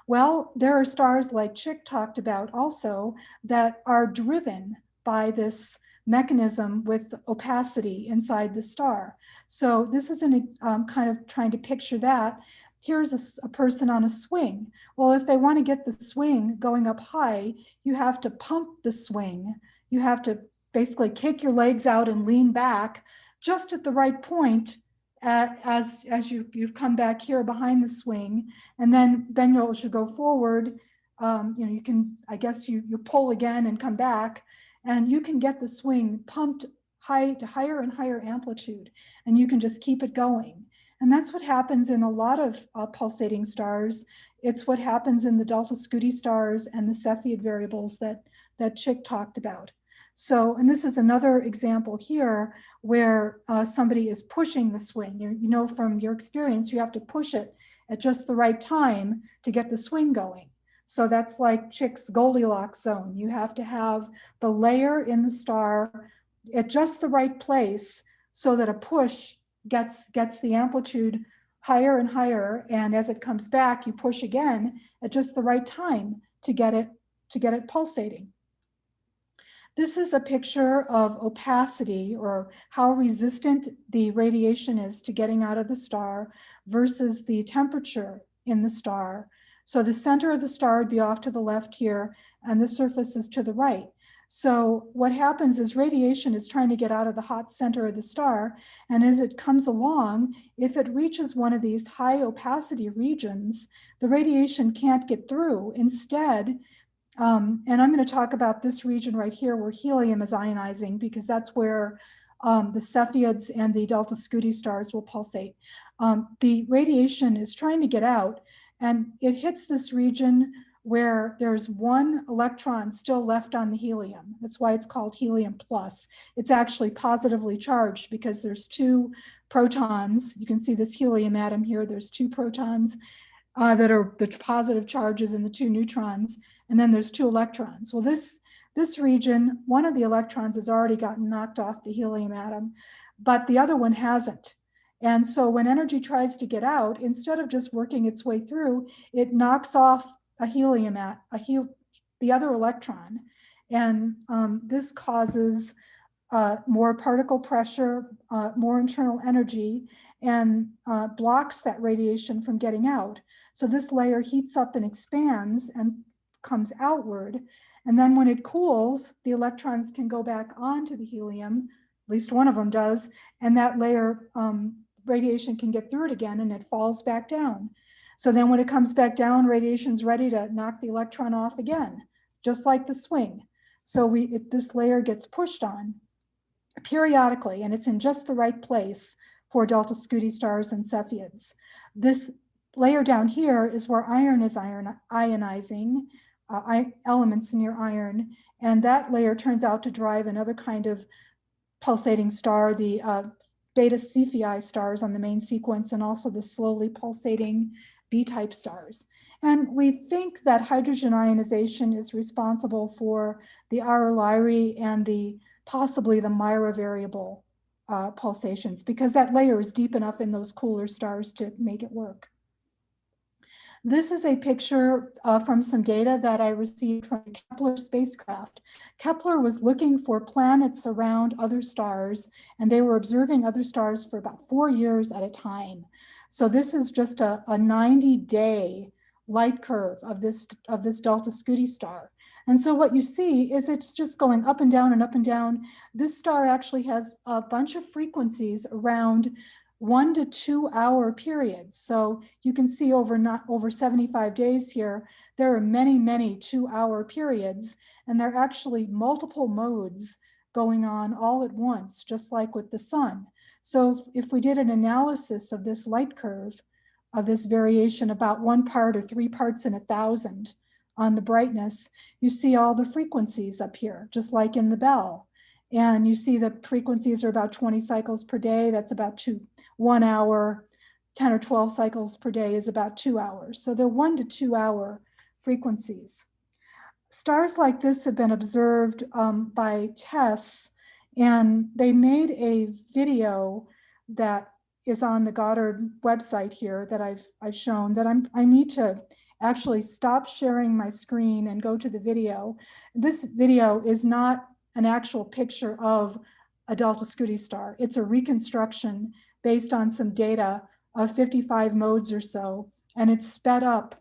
Well, there are stars like Chick talked about also that are driven by this mechanism with opacity inside the star. So this is kind of trying to picture that. Here's a person on a swing. Well, if they want to get the swing going up high, you have to pump the swing. You have to basically kick your legs out and lean back just at the right point as you've come back here behind the swing, and then you should go forward. You can, I guess you pull again and come back, and you can get the swing pumped high to higher and higher amplitude, and you can just keep it going. And that's what happens in a lot of pulsating stars. It's what happens in the Delta Scuti stars and the Cepheid variables that Chick talked about. So, and this is another example here where somebody is pushing the swing. You know from your experience, you have to push it at just the right time to get the swing going. So that's like Chick's Goldilocks zone. You have to have the layer in the star at just the right place so that a push gets the amplitude higher and higher. And as it comes back, you push again at just the right time to get it pulsating. This is a picture of opacity, or how resistant the radiation is to getting out of the star versus the temperature in the star. So the center of the star would be off to the left here, and the surface is to the right. So what happens is radiation is trying to get out of the hot center of the star, and as it comes along, if it reaches one of these high opacity regions, the radiation can't get through. Instead, and I'm going to talk about this region right here where helium is ionizing, because that's where the Cepheids and the Delta Scuti stars will pulsate. The radiation is trying to get out, and it hits this region where there's one electron still left on the helium. That's why it's called helium plus. It's actually positively charged because there's two protons. You can see this helium atom here. There's two protons that are the positive charges and the two neutrons, and then there's two electrons. Well, this region, one of the electrons has already gotten knocked off the helium atom, but the other one hasn't. And so when energy tries to get out, instead of just working its way through, it knocks off the other electron. And this causes more particle pressure, more internal energy, and blocks that radiation from getting out. So this layer heats up and expands and comes outward. And then when it cools, the electrons can go back onto the helium, at least one of them does, and that layer, radiation can get through it again and it falls back down. So then when it comes back down, radiation's ready to knock the electron off again, just like the swing. So this layer gets pushed on periodically, and it's in just the right place for Delta Scuti stars and Cepheids. This layer down here is where iron is ionizing, elements near iron, and that layer turns out to drive another kind of pulsating star, the beta Cephei stars on the main sequence, and also the slowly pulsating B-type stars. And we think that hydrogen ionization is responsible for the Ara Lyrae and possibly the Myra variable pulsations, because that layer is deep enough in those cooler stars to make it work. This is a picture from some data that I received from the Kepler spacecraft. Kepler was looking for planets around other stars, and they were observing other stars for about 4 years at a time. So this is just a 90-day light curve of this Delta Scuti star. And so what you see is it's just going up and down and up and down. This star actually has a bunch of frequencies around 1 to 2 hour periods. So you can see over 75 days here, there are many, many 2-hour periods, and there are actually multiple modes going on all at once, just like with the sun. So if we did an analysis of this light curve, of this variation, about 1 part or 3 parts in 1,000 on the brightness, you see all the frequencies up here, just like in the bell. And you see the frequencies are about 20 cycles per day. That's about 1 hour. 10 or 12 cycles per day is about 2 hours. So they're 1 to 2 hour frequencies. Stars like this have been observed by TESS, and they made a video that is on the Goddard website here that I've shown, that I need to actually stop sharing my screen and go to the video. This video is not an actual picture of a Delta Scuti star. It's a reconstruction based on some data of 55 modes or so, and it's sped up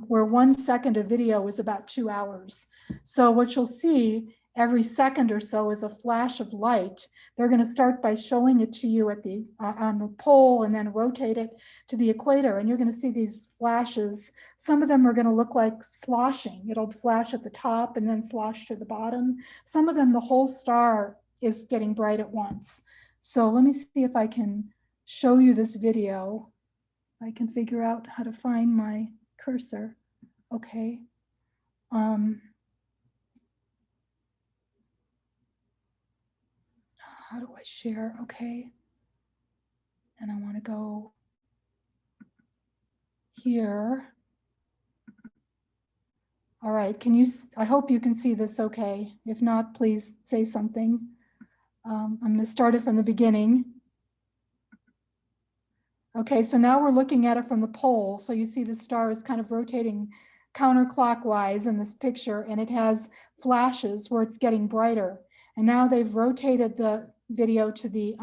where 1 second of video is about 2 hours. So what you'll see every second or so is a flash of light. They're going to start by showing it to you at the on the pole and then rotate it to the equator, and you're going to see these flashes. Some of them are going to look like sloshing. It'll flash at the top and then slosh to the bottom. Some of them, the whole star is getting bright at once. So let me see if I can show you this video. I can figure out how to find my cursor. Okay. How do I share? Okay. And I want to go here. All right, I hope you can see this okay. If not, please say something. I'm going to start it from the beginning. Okay, so now we're looking at it from the pole. So you see the star is kind of rotating counterclockwise in this picture, and it has flashes where it's getting brighter. And now they've rotated the video to the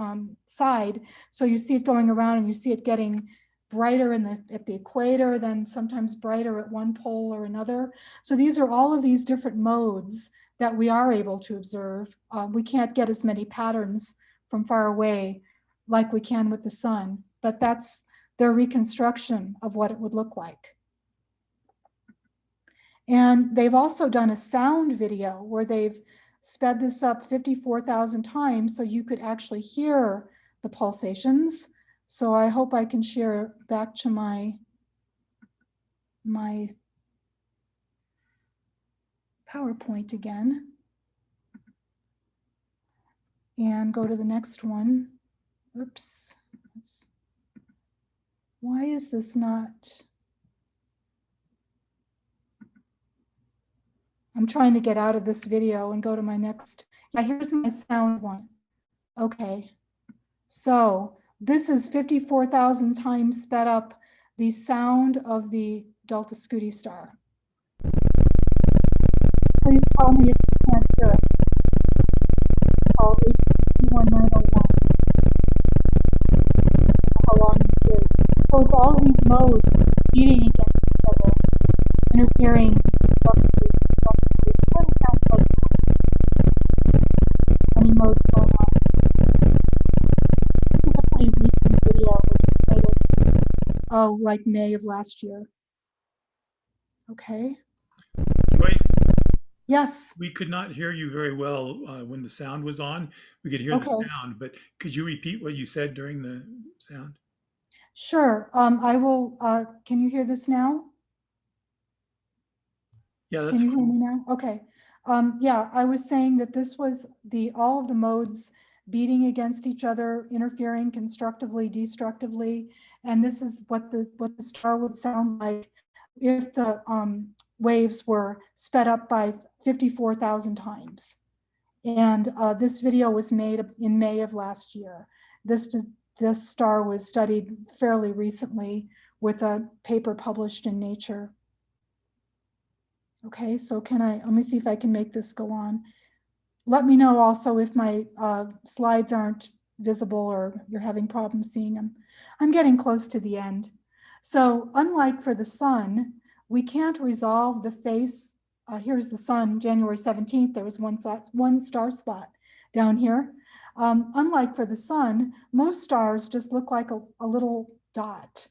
side. So you see it going around and you see it getting brighter at the equator, then sometimes brighter at one pole or another. So these are all of these different modes that we are able to observe. We can't get as many patterns from far away like we can with the sun, but that's their reconstruction of what it would look like. And they've also done a sound video where they've sped this up 54,000 times so you could actually hear the pulsations. So I hope I can share back to my PowerPoint again and go to the next one. Oops. Why is this not? I'm trying to get out of this video and go to my next. Yeah, here's my sound one. Okay. So this is 54,000 times sped up the sound of the Delta Scuti star. Please tell me if you can't hear it. Oh, 81901. How long this is. So it's all these modes beating against each other, interfering. Any modes going on. This is a pretty recent video, which is dated, oh, like May of last year. Okay. Joyce, yes. We could not hear you very well when the sound was on. We could hear the sound, but could you repeat what you said during the sound? Sure. I will. Can you hear this now? Yeah, that's Can you fine. hear me now? Okay. Yeah, I was saying that this was all of the modes beating against each other, interfering constructively, destructively, and this is what the star would sound like if the waves were sped up by 54,000 times. And this video was made in May of last year. This star was studied fairly recently with a paper published in Nature. Okay, so let me see if I can make this go on. Let me know also if my slides aren't visible or you're having problems seeing them. I'm getting close to the end. So unlike for the sun, we can't resolve the face. Here's the sun, January 17th, there was one star spot down here. Unlike for the sun, most stars just look like a little dot.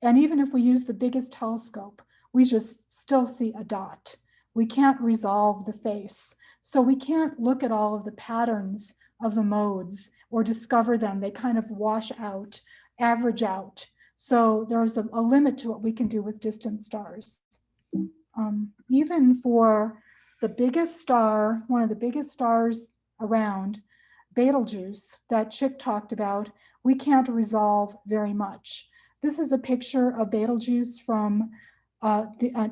And even if we use the biggest telescope, we just still see a dot. We can't resolve the face. So we can't look at all of the patterns of the modes or discover them. They kind of wash out, average out. So there's a limit to what we can do with distant stars. Even for the biggest star, one of the biggest stars around, Betelgeuse, that Chick talked about, we can't resolve very much. This is a picture of Betelgeuse from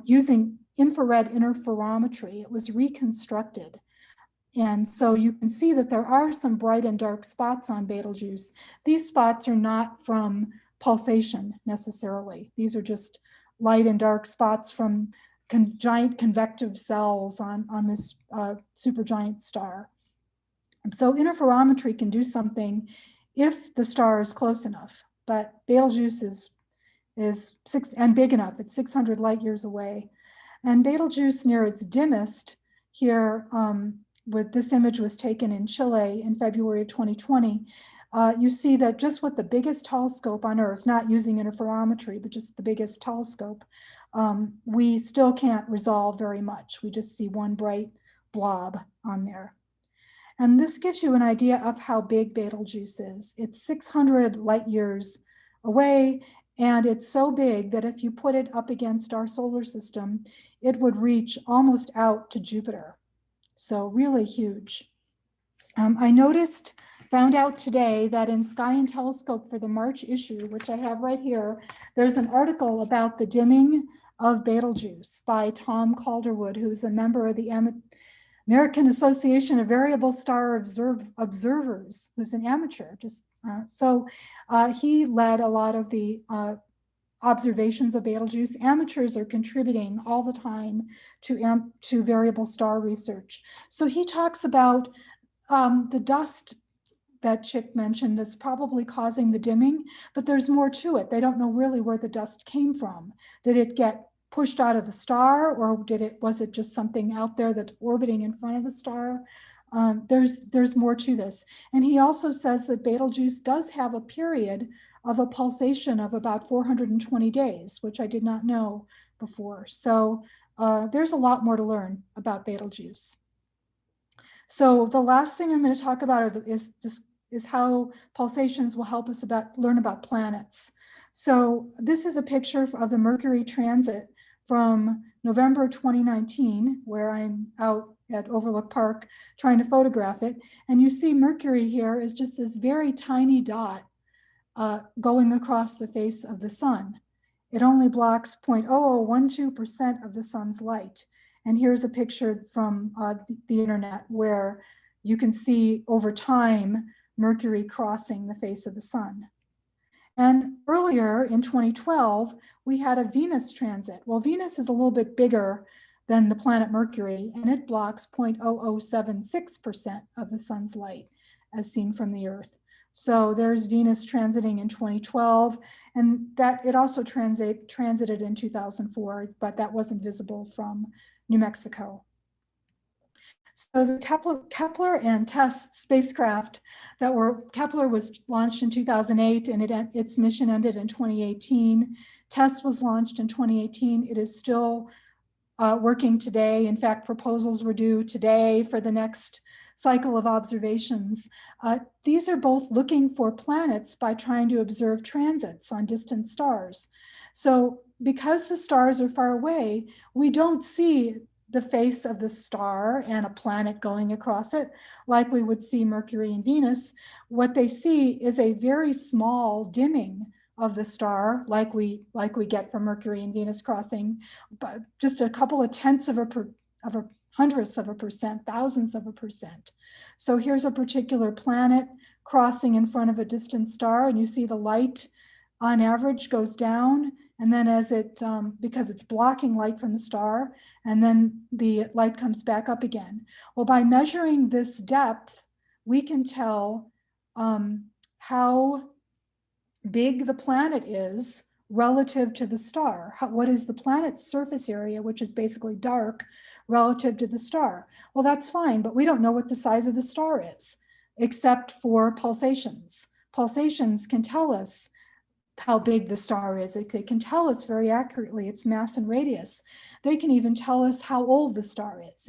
using infrared interferometry. It was reconstructed. And so you can see that there are some bright and dark spots on Betelgeuse. These spots are not from pulsation necessarily. These are just light and dark spots from giant convective cells on this supergiant star. So interferometry can do something if the star is close enough, but Betelgeuse is big enough. It's 600 light years away. And Betelgeuse near its dimmest here, with this image was taken in Chile in February of 2020. You see that just with the biggest telescope on Earth, not using interferometry, but just the biggest telescope, we still can't resolve very much. We just see one bright blob on there. And this gives you an idea of how big Betelgeuse is. It's 600 light years away, and it's so big that if you put it up against our solar system, it would reach almost out to Jupiter. So really huge. I found out today that in Sky and Telescope for the March issue, which I have right here, there's an article about the dimming of Betelgeuse by Tom Calderwood, who's a member of the American Association of Variable Star Observers, who's an amateur. He led a lot of the observations of Betelgeuse. Amateurs are contributing all the time to variable star research. So he talks about the dust that Chick mentioned that's probably causing the dimming, but there's more to it. They don't know really where the dust came from. Did it get pushed out of the star, or was it just something out there that's orbiting in front of the star? There's more to this. And he also says that Betelgeuse does have a period of a pulsation of about 420 days, which I did not know before. So there's a lot more to learn about Betelgeuse. So the last thing I'm going to talk about is how pulsations will help us learn about planets. So this is a picture of the Mercury Transit from November 2019, where I'm out at Overlook Park trying to photograph it. And you see Mercury here is just this very tiny dot going across the face of the sun. It only blocks 0.0012% of the sun's light. And here's a picture from the internet where you can see over time Mercury crossing the face of the sun. And earlier in 2012, we had a Venus transit. Well, Venus is a little bit bigger than the planet Mercury, and it blocks 0.0076% of the sun's light as seen from the Earth. So there's Venus transiting in 2012, and that it also transited in 2004, but that wasn't visible from New Mexico. So the Kepler and TESS spacecraft Kepler was launched in 2008, and its mission ended in 2018. TESS was launched in 2018. It is still working today. In fact, proposals were due today for the next cycle of observations. These are both looking for planets by trying to observe transits on distant stars. So because the stars are far away, we don't see the face of the star and a planet going across it like we would see Mercury and Venus. What they see is a very small dimming of the star, like we get from Mercury and Venus crossing, but just a couple of tenths of a hundredths of a percent, thousandths of a percent. So here's a particular planet crossing in front of a distant star, and you see the light on average goes down, and then as it, because it's blocking light from the star, and then the light comes back up again. Well, by measuring this depth, we can tell how big the planet is relative to the star. What is the planet's surface area, which is basically dark, relative to the star? Well, that's fine, but we don't know what the size of the star is, except for pulsations. Pulsations can tell us how big the star is. They can tell us very accurately its mass and radius. They can even tell us how old the star is.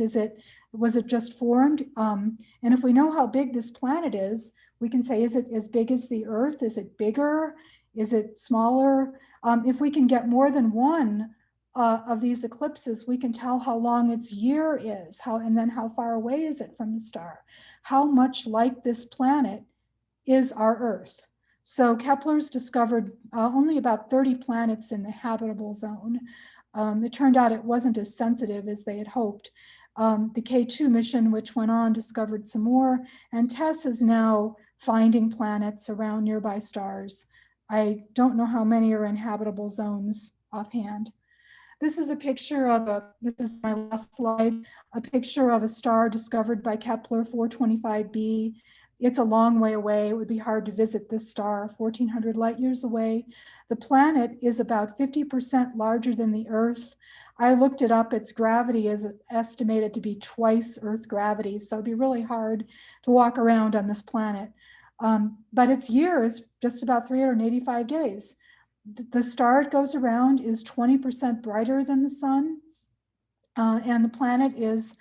Was it just formed? And if we know how big this planet is, we can say, is it as big as the Earth? Is it bigger? Is it smaller? If we can get more than one of these eclipses, we can tell how long its year is, and then how far away is it from the star? How much like this planet is our Earth? So Kepler's discovered only about 30 planets in the habitable zone. It turned out it wasn't as sensitive as they had hoped. The K2 mission, which went on, discovered some more, and TESS is now finding planets around nearby stars. I don't know how many are in habitable zones offhand. This is a picture of this is my last slide, a picture of a star discovered by Kepler 425b. It's a long way away. It would be hard to visit this star, 1,400 light years away. The planet is about 50% larger than the Earth. I looked it up. Its gravity is estimated to be twice Earth gravity, so it'd be really hard to walk around on this planet. But its year is just about 385 days. The star it goes around is 20% brighter than the sun, and the planet is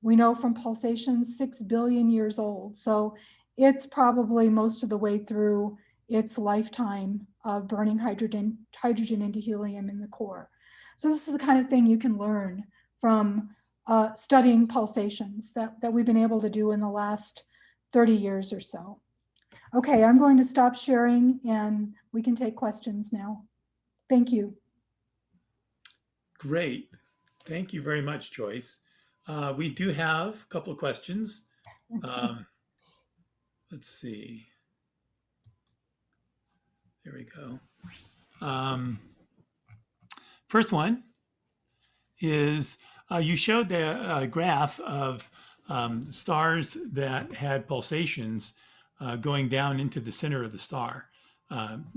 we know from pulsations 6 billion years old. So it's probably most of the way through its lifetime of burning hydrogen into helium in the core. So this is the kind of thing you can learn from studying pulsations that we've been able to do in the last 30 years or so. Okay, I'm going to stop sharing and we can take questions now. Thank you. Great. Thank you very much, Joyce. We do have a couple of questions. Let's see. There we go. First one is you showed the graph of stars that had pulsations going down into the center of the star,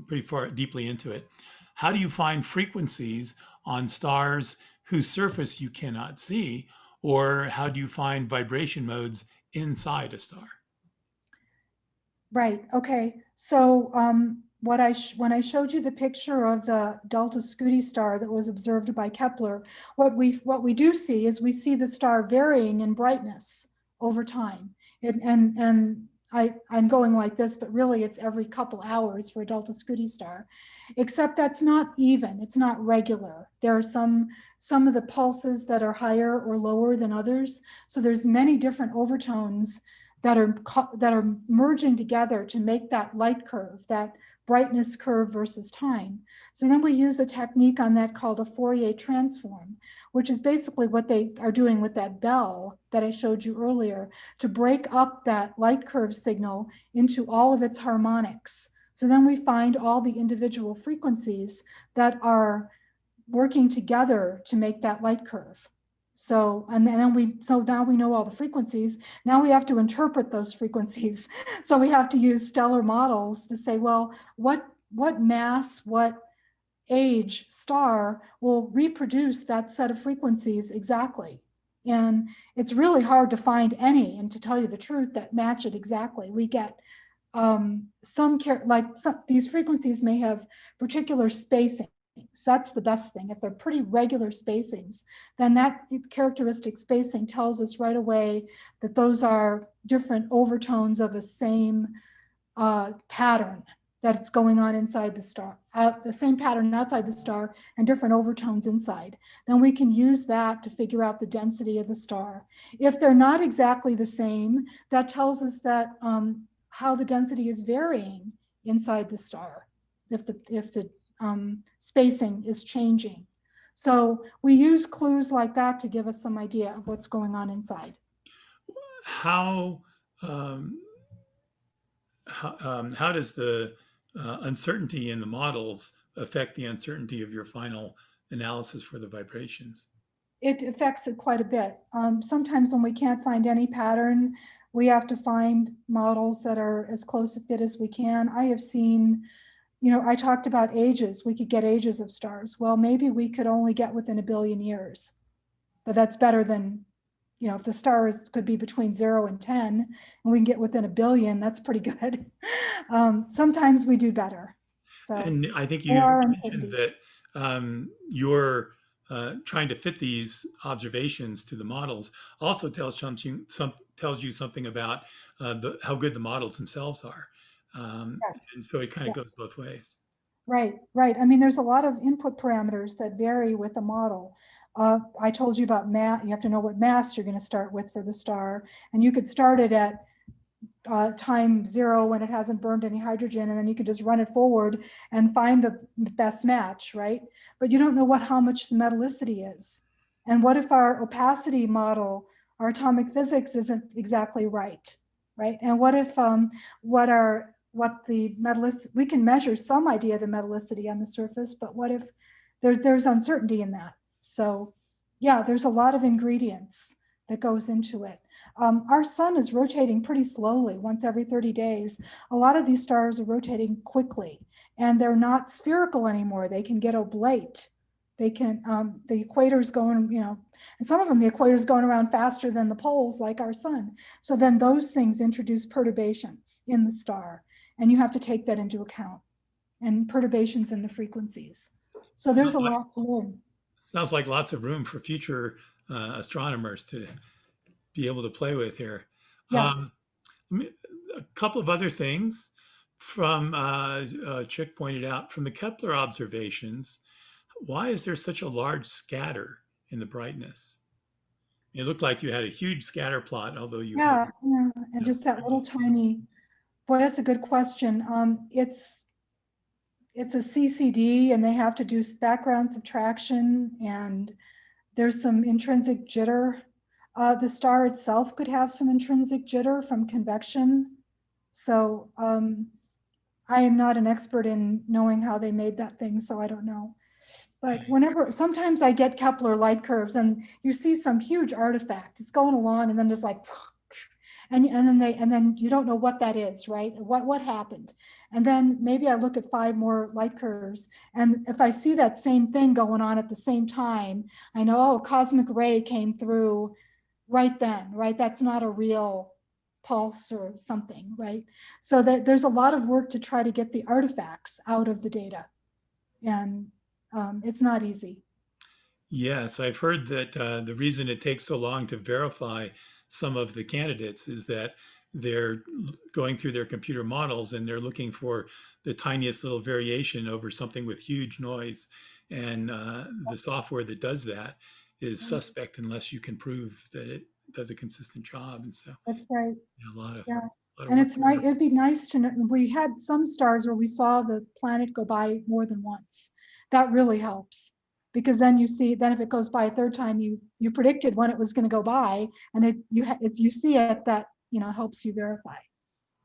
pretty far deeply into it. How do you find frequencies on stars whose surface you cannot see, or how do you find vibration modes inside a star? Right. Okay. So when I showed you the picture of the Delta Scuti star that was observed by Kepler, what we do see is we see the star varying in brightness over time. I'm going like this, but really it's every couple hours for a Delta Scuti star, except that's not even, it's not regular. There are some of the pulses that are higher or lower than others. So there's many different overtones that are merging together to make that light curve, that brightness curve versus time. So then we use a technique on that called a Fourier Transform, which is basically what they are doing with that bell that I showed you earlier, to break up that light curve signal into all of its harmonics. So then we find all the individual frequencies that are working together to make that light curve. So, now we know all the frequencies. Now we have to interpret those frequencies. So we have to use stellar models to say, well, what mass, what age star will reproduce that set of frequencies exactly? And it's really hard to find any, and to tell you the truth, that match it exactly. We get these frequencies may have particular spacing. So that's the best thing. If they're pretty regular spacings, then that characteristic spacing tells us right away that those are different overtones of a same pattern that's going on inside the star, the same pattern outside the star and different overtones inside. Then we can use that to figure out the density of the star. If they're not exactly the same, that tells us that how the density is varying inside the star, if the spacing is changing. So we use clues like that to give us some idea of what's going on inside. How does the uncertainty in the models affect the uncertainty of your final analysis for the vibrations? It affects it quite a bit. Sometimes when we can't find any pattern, we have to find models that are as close to fit as we can. I have seen, I talked about ages. We could get ages of stars. Well, maybe we could only get within 1 billion years, but that's better than, if the stars could be between 0 and 10 and we can get within 1 billion, that's pretty good. Sometimes we do better. So, and I think you mentioned that you're trying to fit these observations to the models also tells you something about how good the models themselves are. yes. And so it kind of goes both ways. Right, right. I mean, there's a lot of input parameters that vary with the model. I told you about mass. You have to know what mass you're going to start with for the star. And you could start it at time 0 when it hasn't burned any hydrogen, and then you can just run it forward and find the best match, right? But you don't know how much the metallicity is. And what if our opacity model, our atomic physics isn't exactly right? And what if the metallicity, we can measure some idea of the metallicity on the surface, but what if there's uncertainty in that? So yeah, there's a lot of ingredients that goes into it. Our sun is rotating pretty slowly, once every 30 days. A lot of these stars are rotating quickly, and they're not spherical anymore. They can get oblate. They can, the equator's going, and some of them, the equator's going around faster than the poles, like our sun. So then those things introduce perturbations in the star, and you have to take that into account, and perturbations in the frequencies. So there's a lot to learn. Sounds like lots of room for future astronomers to be able to play with here. Yes. A couple of other things from Chick pointed out from the Kepler observations. Why is there such a large scatter in the brightness? It looked like you had a huge scatter plot, although you had. Yeah, yeah, and just that little tiny, boy, that's a good question. It's a CCD and they have to do background subtraction and there's some intrinsic jitter. The star itself could have some intrinsic jitter from convection. So I am not an expert in knowing how they made that thing, so I don't know. But sometimes I get Kepler light curves and you see some huge artifact. It's going along and then there's like, and then you don't know what that is, right? What happened? And then maybe I look at 5 more light curves, and if I see that same thing going on at the same time, I know, oh, cosmic ray came through right then, right? That's not a real pulse or something, right? So there's a lot of work to try to get the artifacts out of the data, and it's not easy. Yes, I've heard that the reason it takes so long to verify some of the candidates is that they're going through their computer models and they're looking for the tiniest little variation over something with huge noise. And the software that does that is suspect unless you can prove that it does a consistent job. And so That's right. a lot of And work it's nice. It'd be nice to know. We had some stars where we saw the planet go by more than once. That really helps, because then you see. Then if it goes by a third time, you predicted when it was going to go by, and you see it. That helps you verify.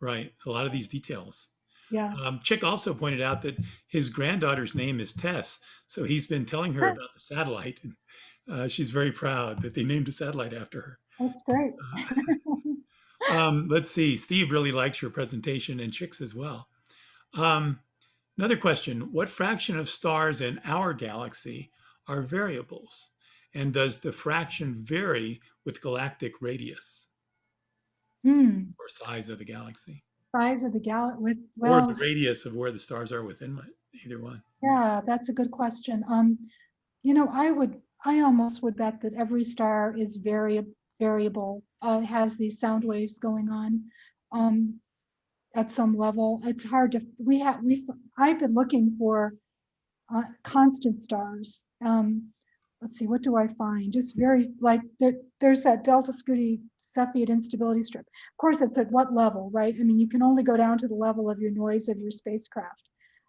Right, a lot of these details. Yeah. Chick also pointed out that his granddaughter's name is Tess, so he's been telling her about the satellite, and she's very proud that they named a satellite after her. That's great. Let's see. Steve really likes your presentation, and Chick's as well. Another question: what fraction of stars in our galaxy are variables, and does the fraction vary with galactic radius or size of the galaxy? Size of the galaxy or the radius of where the stars are within either one. Yeah, that's a good question. I almost would bet that every star is variable, has these sound waves going on at some level. It's hard to, I've been looking for constant stars. Let's see, what do I find? Just very, like, there's that Delta Scuti Cepheid instability strip. Of course, it's at what level, right? I mean, you can only go down to the level of your noise of your spacecraft.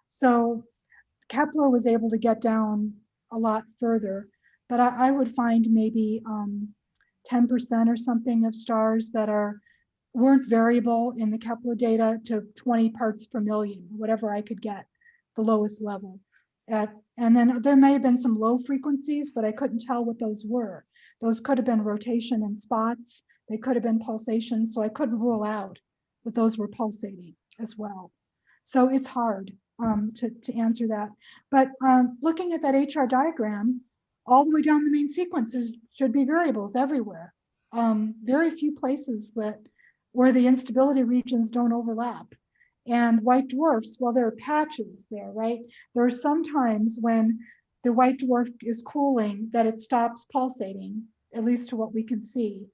So Kepler was able to get down a lot further, but I would find maybe 10% or something of stars that weren't variable in the Kepler data to 20 parts per million, whatever I could get, the lowest level. And then there may have been some low frequencies, but I couldn't tell what those were. Those could have been rotation and spots. They could have been pulsations. So I couldn't rule out that those were pulsating as well. So it's hard to answer that. But looking at that HR diagram, all the way down the main sequence, there should be variables everywhere. Very few places where the instability regions don't overlap. And white dwarfs, well, there are patches there, right? There are some times when the white dwarf is cooling that it stops pulsating, at least to what we can see.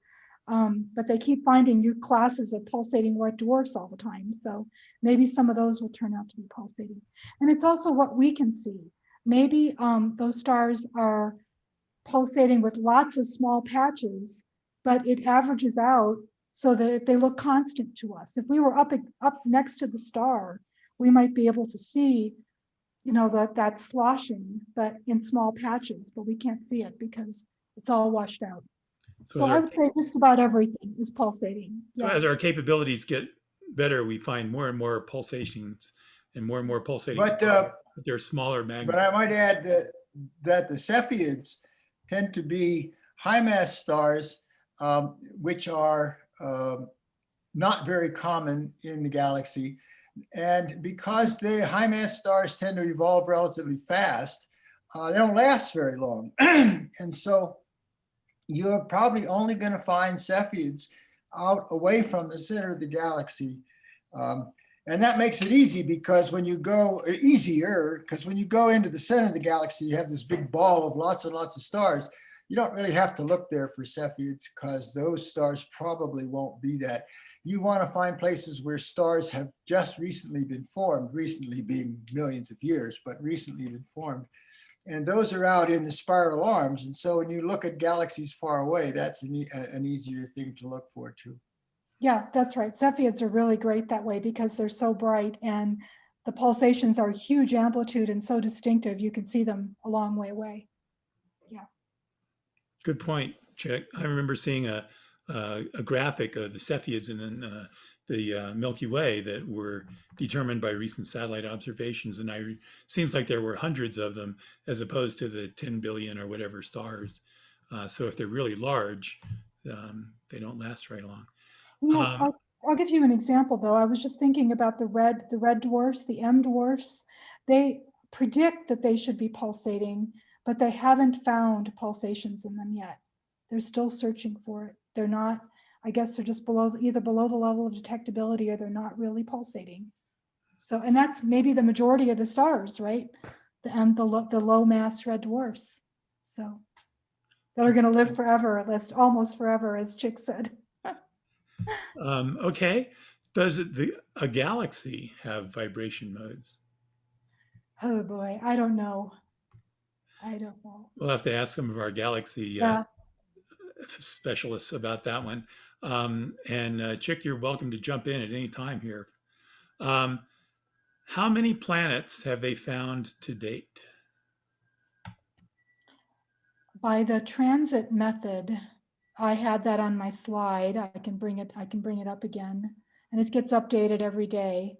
But they keep finding new classes of pulsating white dwarfs all the time. So maybe some of those will turn out to be pulsating. And it's also what we can see. Maybe those stars are pulsating with lots of small patches, but it averages out so that they look constant to us. If we were up next to the star, we might be able to see, that sloshing, but in small patches, but we can't see it because it's all washed out. So I would say just about everything is pulsating. So as our capabilities get better, we find more and more pulsations and more pulsating. But they're smaller magnitudes. But I might add that the Cepheids tend to be high mass stars, which are not very common in the galaxy. And because the high mass stars tend to evolve relatively fast, they don't last very long. And so you're probably only going to find Cepheids out away from the center of the galaxy. And that makes it easy because when you go easier, because when you go into the center of the galaxy, you have this big ball of lots and lots of stars. you don't really have to look there for Cepheids because those stars probably won't be that. You want to find places where stars have just recently been formed, recently being millions of years, but recently been formed. And those are out in the spiral arms. And so when you look at galaxies far away, that's an easier thing to look for too. Yeah, that's right. Cepheids are really great that way because they're so bright, and the pulsations are huge amplitude and so distinctive, you can see them a long way away. Yeah. Good point, Chick. I remember seeing a graphic of the Cepheids in the Milky Way that were determined by recent satellite observations, and seems like there were hundreds of them as opposed to the 10 billion or whatever stars. So if they're really large, they don't last very long. I'll give you an example though. I was just thinking about the red dwarfs, the M dwarfs. They predict that they should be pulsating, but they haven't found pulsations in them yet. They're still searching for it. They're not, I guess they're just either below the level of detectability or they're not really pulsating. So, and that's maybe the majority of the stars, right? The low mass red dwarfs. So that are going to live forever, at least almost forever, as Chick said. Okay. Does a galaxy have vibration modes? Oh boy, I don't know. I don't know. We'll have to ask some of our galaxy specialists about that one. And Chick, you're welcome to jump in at any time here. How many planets have they found to date? By the transit method, I had that on my slide. I can bring it up again, and it gets updated every day.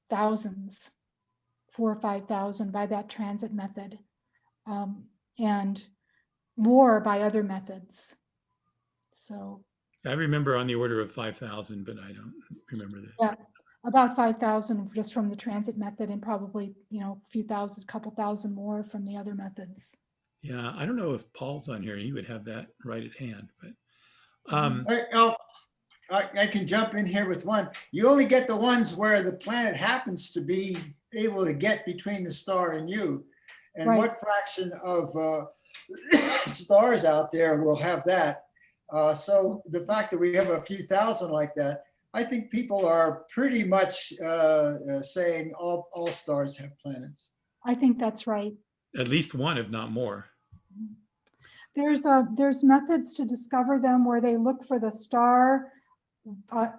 Thousands, 4,000 or 5,000 by that transit method, and more by other methods. So I remember on the order of 5,000, but I don't remember this. Yeah, about 5,000 just from the transit method, and probably, a few thousand, couple thousand more from the other methods. Yeah, I don't know if Paul's on here. He would have that right at hand. But I can jump in here with one. You only get the ones where the planet happens to be able to get between the star and you. And Right. What fraction of stars out there will have that? So the fact that we have a few thousand like that, I think people are pretty much saying all stars have planets. I think that's right. At least one, if not more. There's methods to discover them where they look for the star.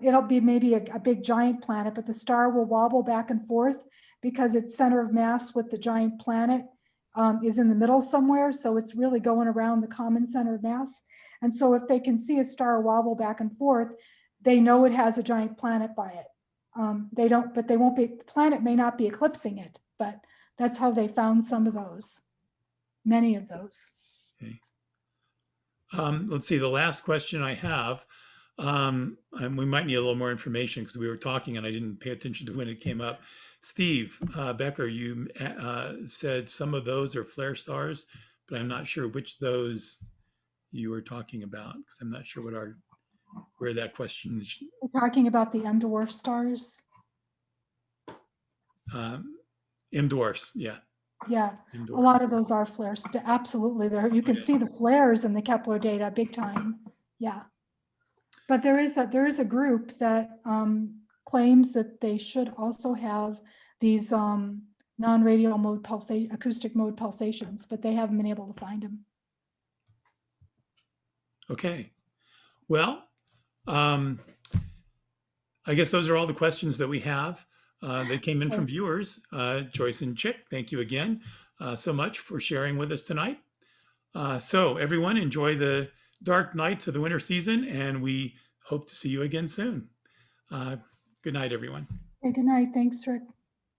It'll be maybe a big giant planet, but the star will wobble back and forth because its center of mass with the giant planet is in the middle somewhere. So it's really going around the common center of mass. And so if they can see a star wobble back and forth, they know it has a giant planet by it. The planet may not be eclipsing it, but that's how they found some of those, many of those. Okay. Let's see, the last question I have, and we might need a little more information because we were talking and I didn't pay attention to when it came up. Steve Becker, you said some of those are flare stars, but I'm not sure which those you were talking about because I'm not sure where that question is. We're talking about the M dwarf stars. M dwarfs, yeah. Yeah, a lot of those are flares. Absolutely, there you can see the flares in the Kepler data big time. Yeah, but there is a group that claims that they should also have these non-radial mode acoustic mode pulsations, but they haven't been able to find them. Okay, well, I guess those are all the questions that we have. That came in from viewers. Joyce and Chick, thank you again so much for sharing with us tonight. So everyone, enjoy the dark nights of the winter season, and we hope to see you again soon. Good night, everyone. Okay, good night. Thanks, Rick.